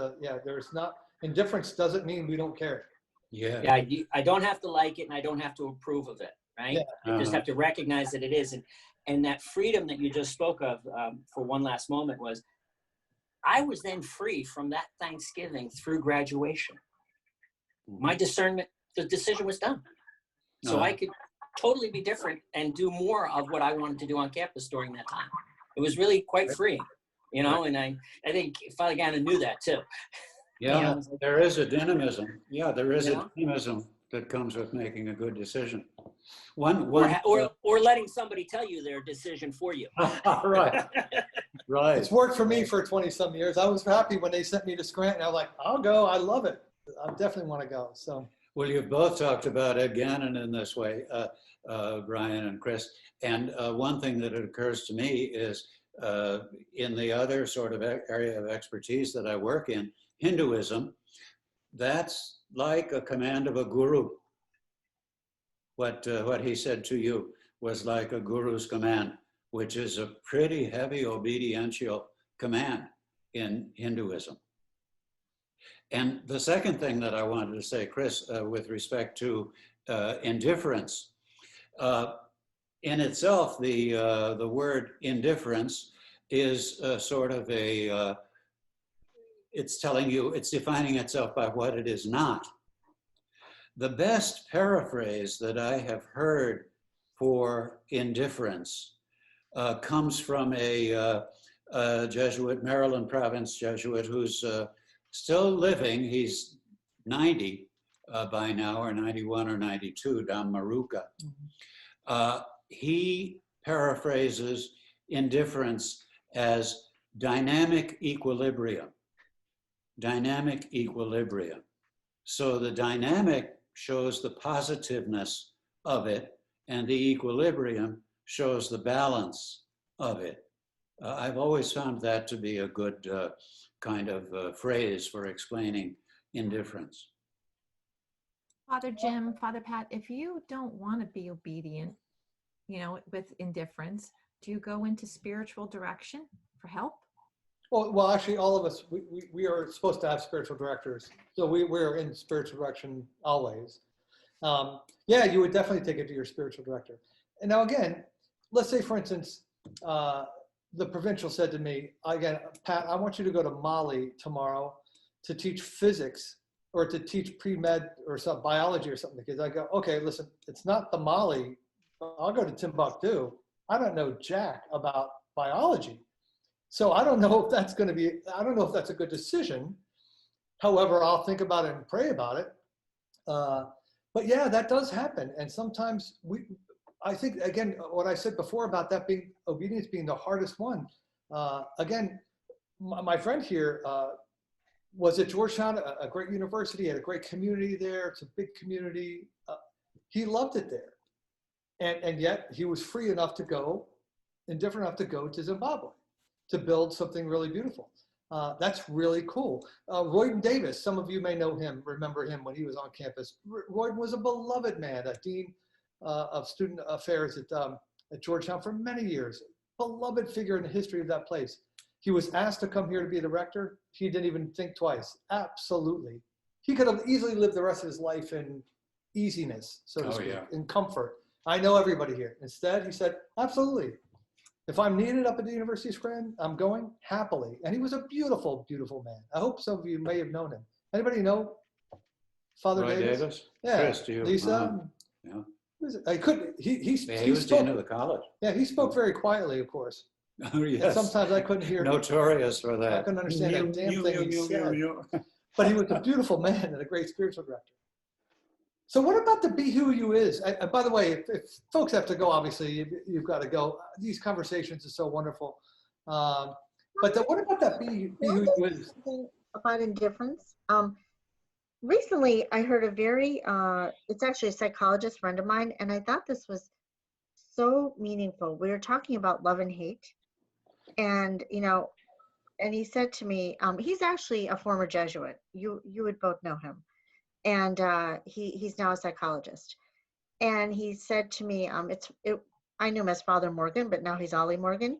there's not, indifference doesn't mean we don't care. Yeah, I don't have to like it and I don't have to approve of it, right? Yeah. I just have to recognize that it is. And that freedom that you just spoke of for one last moment was, I was then free from that Thanksgiving through graduation. My discernment, the decision was done. So I could totally be different and do more of what I wanted to do on campus during that time. It was really quite freeing. You know, and I think Father Gannon knew that too. Yeah, you know? There is a dynamism. Yeah, there is a dynamism that comes with making a good decision. Or letting somebody tell you their decision for you. Right. Right. It's worked for me for 20-some years. I was happy when they sent me to Scranton. I was like, I'll go. I love it. I definitely want to go. So. Well, you've both talked about Ed Gannon in this way, Brian and Chris. And one thing that occurs to me is in the other sort of area of expertise that I work in, Hinduism, that's like a command of a guru. What he said to you was like a guru's command, which is a pretty heavy obediential command in Hinduism. And the second thing that I wanted to say, Chris, with respect to indifference, in itself, the word indifference is sort of a, it's telling you, it's defining itself by what it is not. The best paraphrase that I have heard for indifference comes from a Jesuit, Maryland province Jesuit, who's still living. He's 90 by now, or 91 or 92, Dom Maruka. He paraphrases indifference as dynamic equilibrium. Dynamic equilibrium. So the dynamic shows the positiveness of it, and the equilibrium shows the balance of it. I've always found that to be a good kind of phrase for explaining indifference. Father Jim, Father Pat, if you don't want to be obedient, you know, with indifference, do you go into spiritual direction for help? Well, actually, all of us, we are supposed to have spiritual directors. So we're in spiritual direction always. Yeah, you would definitely take it to your spiritual director. And now again, let's say, for instance, the provincial said to me, again, Pat, I want you to go to Mali tomorrow to teach physics or to teach pre-med or some biology or something. Because I go, okay, listen, it's not the Mali. I'll go to Timbuktu. I don't know jack about biology. So I don't know if that's going to be, I don't know if that's a good decision. However, I'll think about it and pray about it. But yeah, that does happen. And sometimes I think, again, what I said before about that being, obedience being the hardest one. Again, my friend here was at Georgetown, a great university, had a great community there. It's a big community. He loved it there. And yet he was free enough to go, indifferent enough to go to Zimbabwe to build something really beautiful. That's really cool. Royden Davis, some of you may know him, remember him when he was on campus. Royden was a beloved man, a dean of student affairs at Georgetown for many years. Beloved figure in the history of that place. He was asked to come here to be the rector. He didn't even think twice. Absolutely. He could have easily lived the rest of his life in easiness, so to speak, in comfort. I know everybody here. Instead, he said, absolutely. If I'm needed up at the University of Scranton, I'm going happily. And he was a beautiful, beautiful man. I hope some of you may have known him. Anybody know Father Davis? Yeah. Chris, do you? Lisa? Yeah. I couldn't, he was spoke, dean of the college. Yeah, he spoke very quietly, of course. Oh, yes. And sometimes I couldn't hear. Notorious for that. I couldn't understand a damn thing he said. But he was a beautiful man and a great spiritual director. So what about the Be Who You Is? And by the way, if folks have to go, obviously, you've got to go. These conversations are so wonderful. But what about that Be Who You Is? About indifference. Recently, I heard a very, it's actually a psychologist friend of mine, and I thought this was so meaningful. We were talking about love and hate. And, you know, and he said to me, he's actually a former Jesuit. You would both know him. And he's now a psychologist. And he said to me, I knew him as Father Morgan, but now he's Ollie Morgan.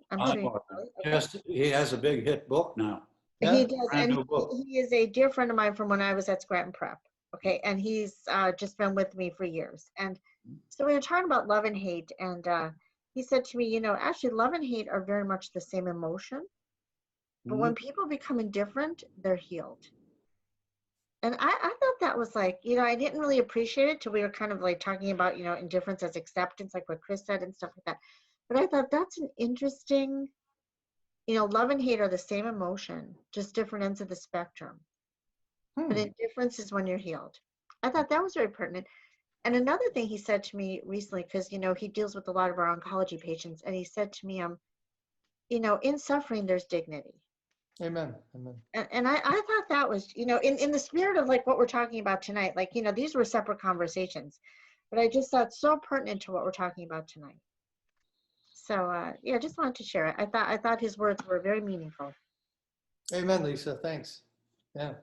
Yes, he has a big hit book now. Yeah? He does, and he is a dear friend of mine from when I was at Scranton Prep. Okay, and he's just been with me for years. And so we were talking about love and hate, and he said to me, you know, actually love and hate are very much the same emotion, but when people become indifferent, they're healed. And I thought that was like, you know, I didn't really appreciate it till we were kind of like talking about, you know, indifference as acceptance, like what Chris said and stuff like that. But I thought that's an interesting, you know, love and hate are the same emotion, just different ends of the spectrum. But indifference is when you're healed. I thought that was very pertinent. And another thing he said to me recently, because, you know, he deals with a lot of our oncology patients, and he said to me, you know, in suffering, there's dignity. Amen. Amen. And I thought that was, you know, in the spirit of like what we're talking about tonight, like, you know, these were separate conversations, but I just thought so pertinent to what we're talking about tonight. So yeah, just wanted to share it. I thought his words were very meaningful. Amen, Lisa. Thanks. Yeah.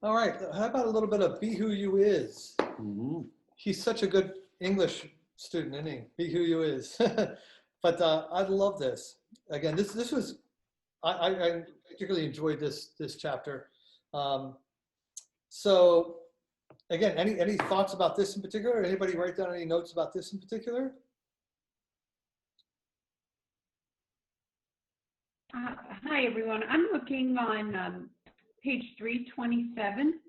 All right. How about a little bit of Be Who You Is? He's such a good English student, isn't he? Be Who You Is. But I love this. Again, this was, I particularly enjoyed this chapter. So again, any thoughts about this in particular? Anybody write down any notes about this in particular? Hi, everyone. I'm looking on page 327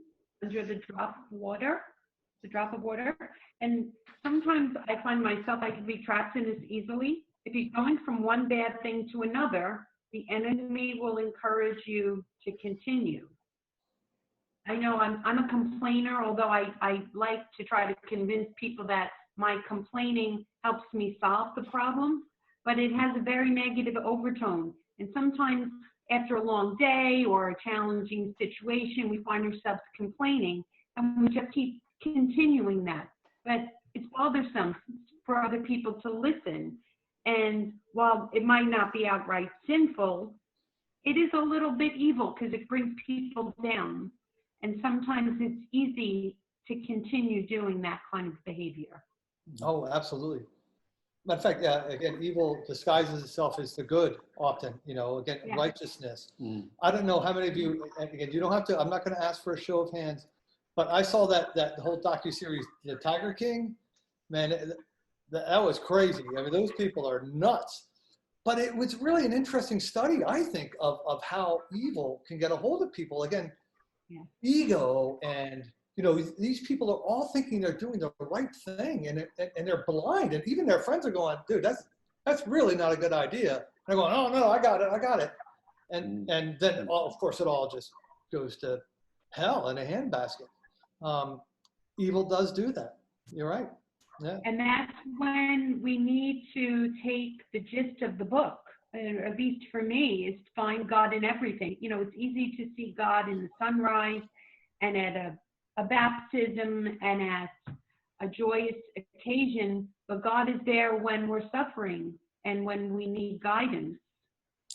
under the drop of water, And sometimes I find myself, I can be trapped in this easily. If you're going from one bad thing to another, the enemy will encourage you to continue. I know I'm a complainer, although I like to try to convince people that my complaining helps me solve the problem, but it has a very negative overtone. And sometimes after a long day or a challenging situation, we find ourselves complaining and we just keep continuing that. But it's bothersome for other people to listen. And while it might not be outright sinful, it is a little bit evil because it brings people down. And sometimes it's easy to continue doing that kind of behavior. Oh, absolutely. Matter of fact, yeah, again, evil disguises itself as the good often, you know, again, Yeah. righteousness. I don't know how many of you, again, you don't have to, I'm not going to ask for a show of hands, but I saw that whole docuseries, The Tiger King, man, that was crazy. I mean, those people are nuts. But it was really an interesting study, I think, of how evil can get a hold of people. Again, ego and, you know, these people are all thinking they're doing the right thing and they're blind. And even their friends are going, dude, that's really not a good idea. And they're going, oh, no, I got it. And then, of course, it all just goes to hell in a handbasket. Evil does do that. You're right. Yeah. And that's when we need to take the gist of the book, at least for me, is to find God in everything. You know, it's easy to see God in the sunrise and at a baptism and at a joyous occasion, but God is there when we're suffering and when we need guidance.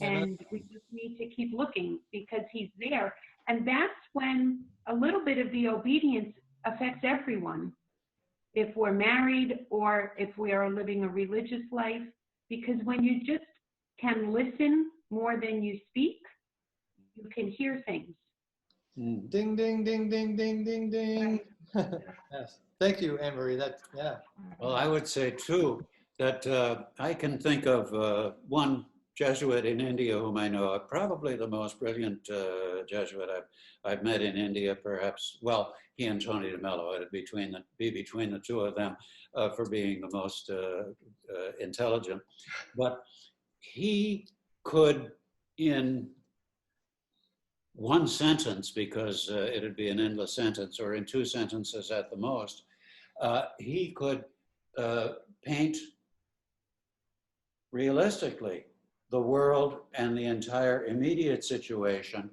And we just need to keep looking because he's there. And that's when a little bit of the obedience affects everyone. If we're married or if we are living a religious life, because when you just can listen more than you speak, you can hear things. Ding, ding, ding, ding, ding, ding, ding. Yes. Thank you, Anne-Marie. Yeah. Well, I would say too, that I can think of one Jesuit in India whom I know, probably the most brilliant Jesuit I've met in India, perhaps. Well, he and Tony DeMello, it'd be between the two of them for being the most intelligent. But he could, in one sentence, because it'd be an endless sentence, or in two sentences at the most, he could paint realistically the world and the entire immediate situation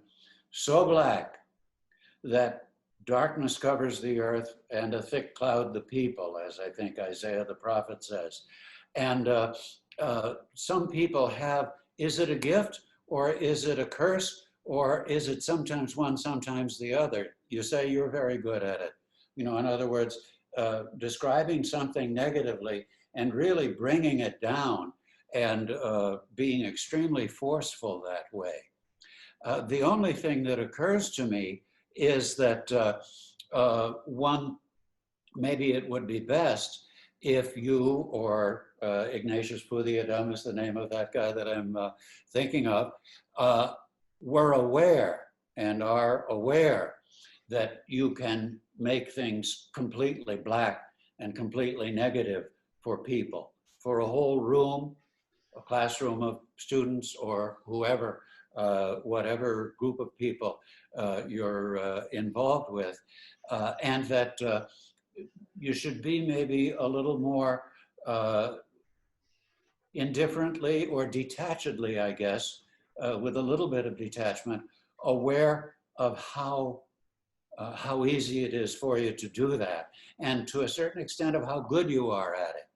so black that darkness covers the earth and a thick cloud the people, as I think Isaiah the prophet says. And some people have, is it a gift or is it a curse or is it sometimes one, sometimes the other? You say you're very good at it. You know, in other words, describing something negatively and really bringing it down and being extremely forceful that way. The only thing that occurs to me is that maybe it would be best if you or Ignatius Pudiadam is the name of that guy that I'm thinking of, were aware and are aware that you can make things completely black and completely negative for people, for a whole room, a classroom of students or whoever, whatever group of people you're involved with, and that you should be maybe a little more indifferently or detachedly, I guess, with a little bit of detachment, aware of how easy it is for you to do that, and to a certain extent of how good you are at it.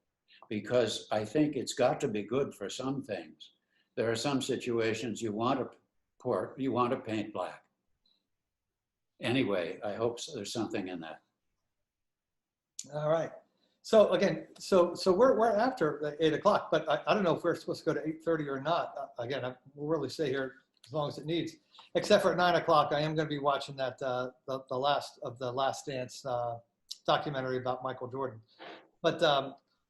Because I think it's got to be good for some things. There are some situations you want to paint black. Anyway, I hope there's something in that. All right. So again, so we're after 8 o'clock, but I don't know if we're supposed to go to 8:30 or not. Again, we'll really stay here as long as it needs. Except for at 9 o'clock, I am going to be watching that the last of the Last Dance documentary about Michael Jordan. But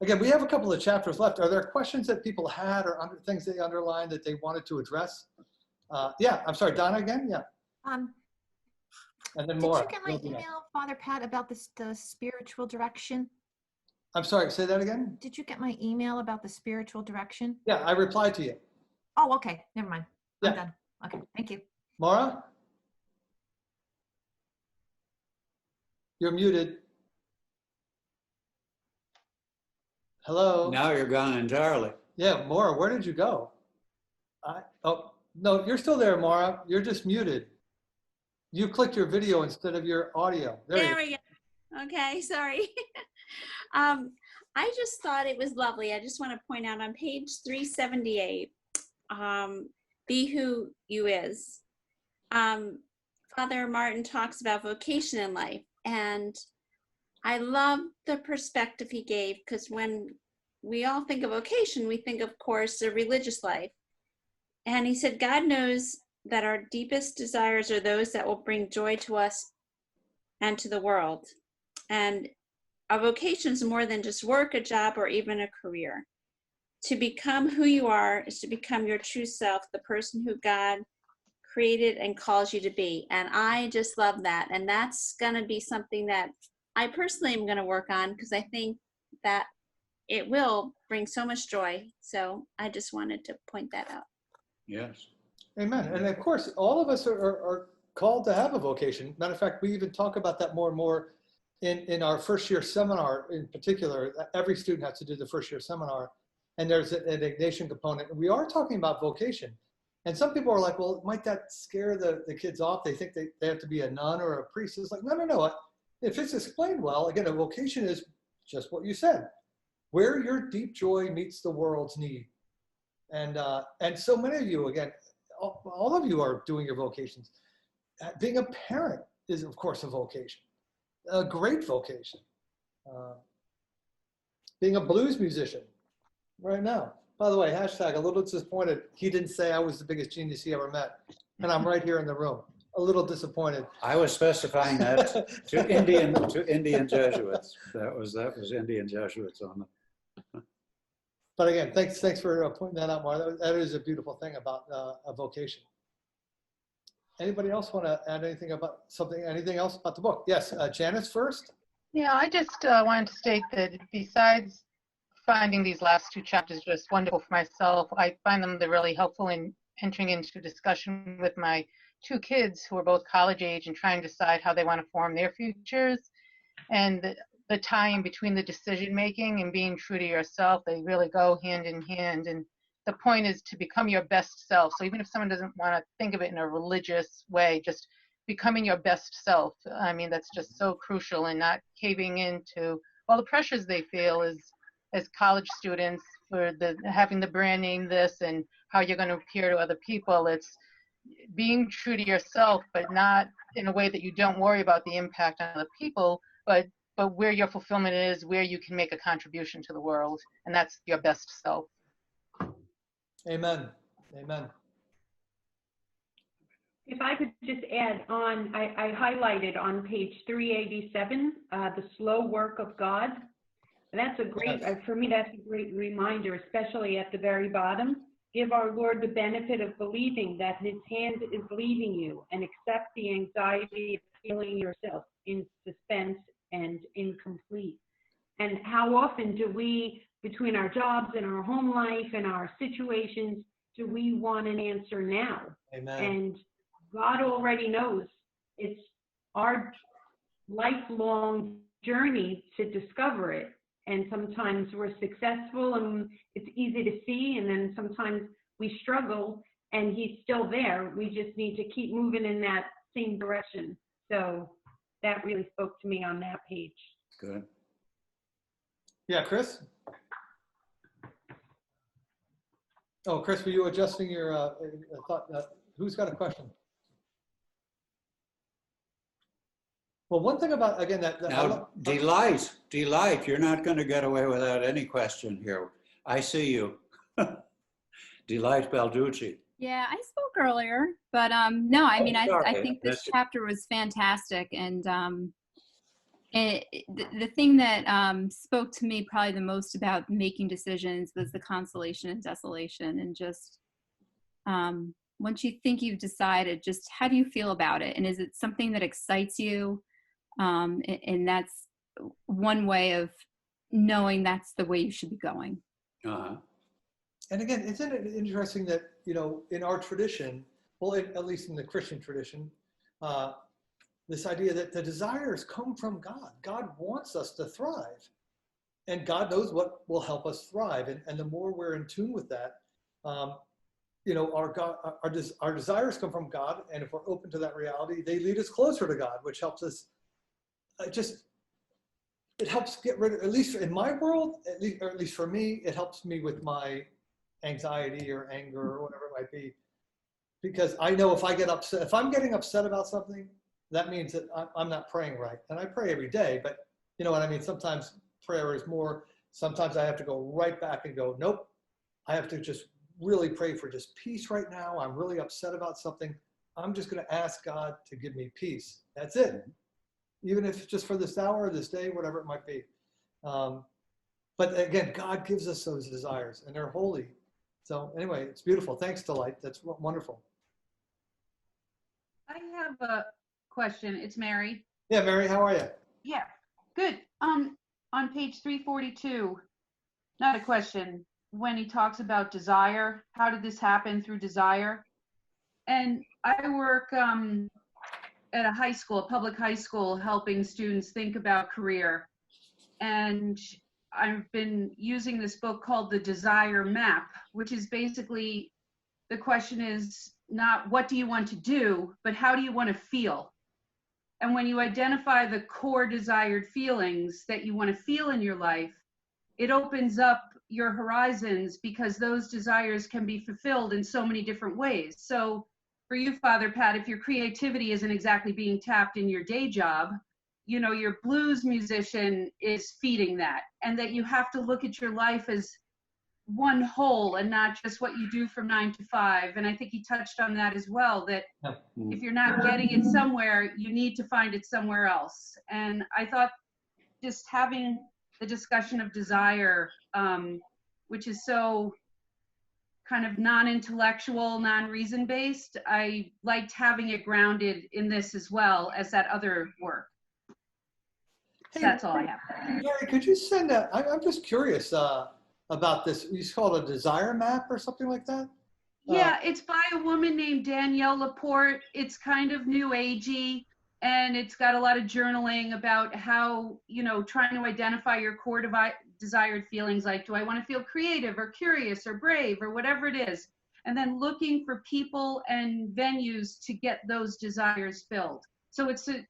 again, we have a couple of chapters left. Are there questions that people had or things they underlined that they wanted to address? Yeah, I'm sorry, Donna again. Yeah. And then more. Did you get my email, Father Pat, about the spiritual direction? I'm sorry, say that again? Did you get my email about the spiritual direction? Yeah, I replied to you. Oh, okay. Never mind. Yeah. I'm done. Okay, thank you. Maura? You're muted. Hello? Now you're gone entirely. Yeah, Maura, where did you go? Oh, no, you're still there, Maura. You're just muted. You clicked your video instead of your audio. There we go. Okay, sorry. I just thought it was lovely. I just want to point out on page 378, Be Who You Is. Father Martin talks about vocation in life, and I love the perspective he gave, because when we all think of vocation, we think, of course, the religious life. And he said, God knows that our deepest desires are those that will bring joy to us and to the world. And a vocation is more than just work, a job, or even a career. To become who you are is to become your true self, the person who God created and calls you to be. And I just love that. And that's going to be something that I personally am going to work on, because I think that it will bring so much joy. So I just wanted to point that out. Yes. Amen. And of course, all of us are called to have a vocation. Matter of fact, we even talk about that more and more in our first year seminar in particular. Every student has to do the first year seminar, and there's an Ignatian component. And we are talking about vocation. And some people are like, well, might that scare the kids off? They think they have to be a nun or a priest. It's like, no. If it's explained well, again, a vocation is just what you said, where your deep joy meets the world's need. And so many of you, again, all of you are doing your vocations. Being a parent is, of course, a vocation, a great vocation. Being a blues musician right now. By the way, hashtag a little disappointed. He didn't say I was the biggest genius he ever met. And I'm right here in the room. A little disappointed. I was specifying that to Indian Jesuits. That was Indian Jesuits on the. But again, thanks for pointing that out, Mara. That is a beautiful thing about a vocation. Anybody else want to add anything else about the book? Yes, Janice first. Yeah, I just wanted to state that besides finding these last two chapters just wonderful for myself, I find them really helpful in entering into discussion with my two kids who are both college age and trying to decide how they want to form their futures. And the tie-in between the decision making and being true to yourself, they really go hand in hand. And the point is to become your best self. So even if someone doesn't want to think of it in a religious way, just becoming your best self. I mean, that's just so crucial, and not caving into all the pressures they feel as college students for having the brand name this and how you're going to appear to other people. It's being true to yourself, but not in a way that you don't worry about the impact on other people, but where your fulfillment is, where you can make a contribution to the world, and that's your best self. Amen. Amen. If I could just add on, I highlighted on page 387, the slow work of God. That's a great, for me, that's a great reminder, especially at the very bottom. Give our Lord the benefit of believing that his hand is leading you, and accept the anxiety of feeling yourself in suspense and incomplete. And how often do we, between our jobs and our home life and our situations, do we want an answer now? Amen. And God already knows. It's our lifelong journey to discover it. And sometimes we're successful and it's easy to see, and then sometimes we struggle and he's still there. We just need to keep moving in that same direction. So that really spoke to me on that page. Good. Yeah, Chris? Oh, Chris, were you adjusting your thought? Who's got a question? Well, one thing about, again, Now, Delight, you're not going to get away without any question here. I see you. Delight Balducci. Yeah, I spoke earlier, but no, I mean, I sorry. think this chapter was fantastic, and the thing that spoke to me probably the most about making decisions was the consolation and desolation, and just once you think you've decided, just how do you feel about it, and is it something that excites you? And that's one way of knowing that's the way you should be going. Uh-huh. And again, isn't it interesting that, you know, in our tradition, well, at least in the Christian tradition, this idea that the desires come from God. God wants us to thrive, and God knows what will help us thrive. And the more we're in tune with that, you know, our desires come from God, and if we're open to that reality, they lead us closer to God, which helps us. It helps get rid of, at least in my world, or at least for me, it helps me with my anxiety or anger or whatever it might be. Because I know if I get upset, if I'm getting upset about something, that means that I'm not praying right. And I pray every day, but you know what I mean? Sometimes prayer is more, sometimes I have to go right back and go, nope, I have to just really pray for just peace right now. I'm really upset about something. I'm just going to ask God to give me peace. That's it. Even if it's just for this hour, this day, whatever it might be. But again, God gives us those desires, and they're holy. So anyway, it's beautiful. Thanks, Delight. That's wonderful. I have a question. It's Mary. Yeah, Mary, how are you? Yeah, good. On page 342, not a question, when he talks about desire, how did this happen through desire? And I work at a high school, a public high school, helping students think about career. And I've been using this book called The Desire Map, which is basically, the question is not what do you want to do, but how do you want to feel? And when you identify the core desired feelings that you want to feel in your life, it opens up your horizons, because those desires can be fulfilled in so many different ways. So for you, Father Pat, if your creativity isn't exactly being tapped in your day job, you know, your blues musician is feeding that, and that you have to look at your life as one whole and not just what you do from 9 to 5. And I think he touched on that as well, that if you're not getting it somewhere, you need to find it somewhere else. And I thought just having the discussion of desire, which is so kind of non-intellectual, non-reason based, I liked having it grounded in this as well as that other work. So that's all I have. Mary, could you send a, I'm just curious about this. You call it a desire map or something like that? Yeah, it's by a woman named Danielle Laporte. It's kind of new agey, and it's got a lot of journaling about how, you know, trying to identify your core desired feelings, like, do I want to feel creative or curious or brave or whatever it is? And then looking for people and venues to get those desires filled. So it's a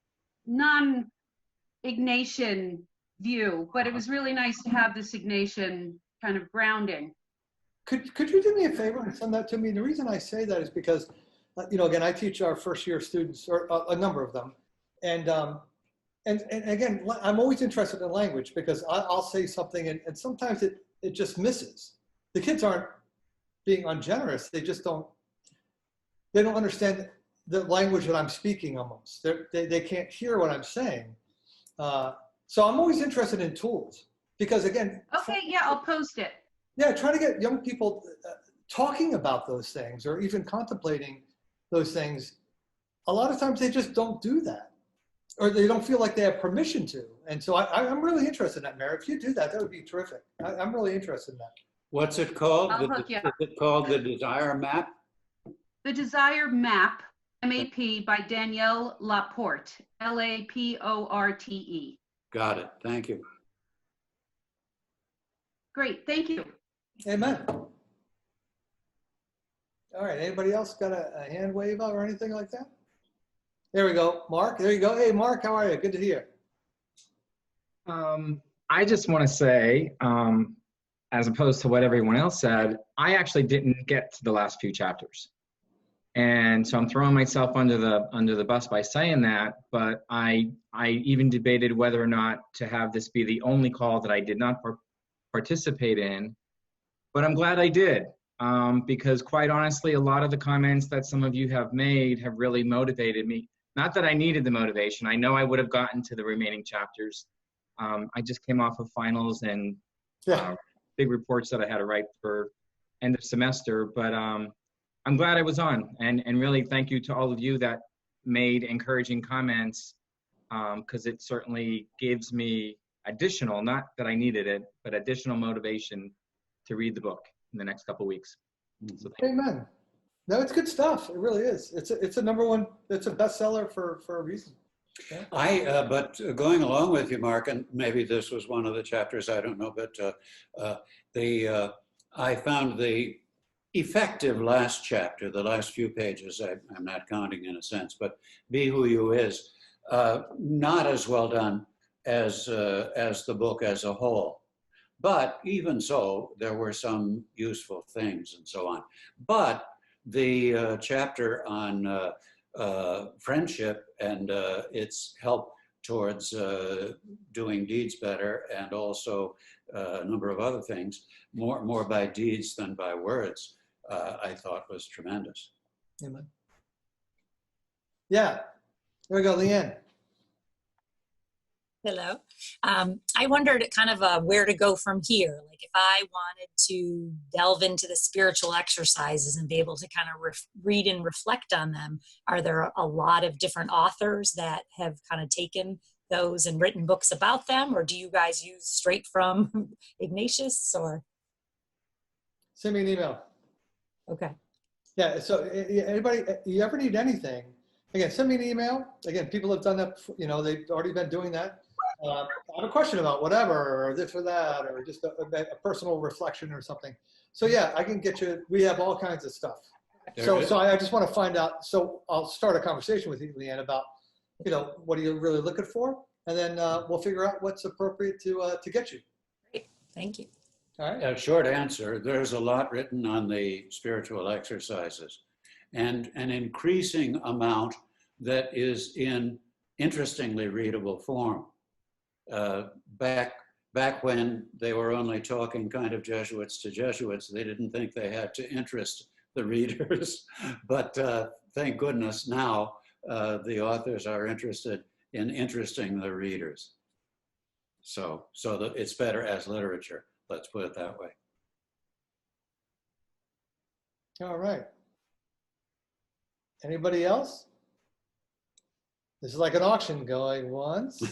non-Ignatian view, but it was really nice to have this Ignatian kind of grounding. Could you do me a favor and send that to me? The reason I say that is because, you know, again, I teach our first year students, or a number of them. And again, I'm always interested in language, because I'll say something and sometimes it just misses. The kids aren't being ungenerous. They just don't understand the language that I'm speaking almost. They can't hear what I'm saying. So I'm always interested in tools, because again. Okay, yeah, I'll post it. Yeah, trying to get young people talking about those things, or even contemplating those things. A lot of times they just don't do that, or they don't feel like they have permission to. And so I'm really interested in that, Mary. If you do that, that would be terrific. I'm really interested in that. What's it called? I'll hook you up. Is it called The Desire Map? The Desire Map, MAP, by Danielle Laporte, Laporte. Got it. Thank you. Great, thank you. Amen. All right, anybody else got a hand wave or anything like that? There we go, Mark, there you go. Hey, Mark, how are you? Good to hear. I just want to say, as opposed to what everyone else said, I actually didn't get to the last few chapters. And so I'm throwing myself under the bus by saying that, but I even debated whether or not to have this be the only call that I did not participate in, but I'm glad I did, because quite honestly, a lot of the comments that some of you have made have really motivated me. Not that I needed the motivation. I know I would have gotten to the remaining chapters. I just came off of finals and big reports that I had to write for end of semester, but I'm glad I was on, and really thank you to all of you that made encouraging comments, because it certainly gives me additional, not that I needed it, but additional motivation to read the book in the next couple of weeks. So Amen. No, it's good stuff. It really is. It's a number one, it's a bestseller for a reason. Yeah. But going along with you, Mark, and maybe this was one of the chapters, I don't know, but I found the effective last chapter, the last few pages, I'm not counting in a sense, but Be Who You is, not as well done as the book as a whole. But even so, there were some useful things and so on. But the chapter on friendship and its help towards doing deeds better, and also a number of other things, more by deeds than by words, I thought was tremendous. Amen. Yeah, there we go, Leanne. Hello. I wondered kind of where to go from here. Like if I wanted to delve into the spiritual exercises and be able to kind of read and reflect on them, are there a lot of different authors that have kind of taken those and written books about them? Or do you guys use straight from Ignatius or? Send me an email. Okay. Yeah, so anybody, you ever need anything, again, send me an email. Again, people have done that, you know, they've already been doing that. I have a question about whatever, or this or that, or just a personal reflection or something. So yeah, I can get you, we have all kinds of stuff. So I just want to find out, so I'll start a conversation with you, Leanne, about, you know, what are you really looking for? And then we'll figure out what's appropriate to get you. Great, thank you. All right. A short answer, there's a lot written on the spiritual exercises, and an increasing amount that is in interestingly readable form. Back when they were only talking kind of Jesuits to Jesuits, they didn't think they had to interest the readers. But thank goodness now the authors are interested in interesting the readers. So that it's better as literature, let's put it that way. All right. Anybody else? This is like an auction going once.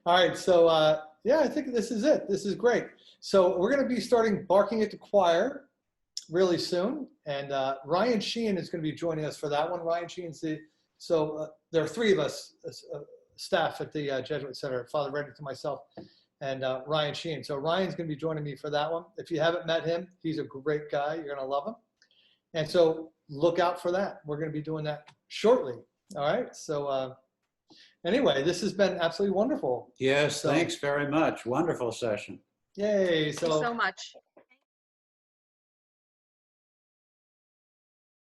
All right, so yeah, I think this is it. This is great. So we're going to be starting Barking at the Choir really soon, and Ryan Sheehan is going to be joining us for that one. Ryan Sheehan's there are three of us staff at the Jesuit Center, Father Reddick, myself, and Ryan Sheehan. So Ryan's going to be joining me for that one. If you haven't met him, he's a great guy. You're going to love him. And so look out for that. We're going to be doing that shortly. All right, so anyway, this has been absolutely wonderful. Yes, thanks very much. Wonderful session. Yay. Thank you so much.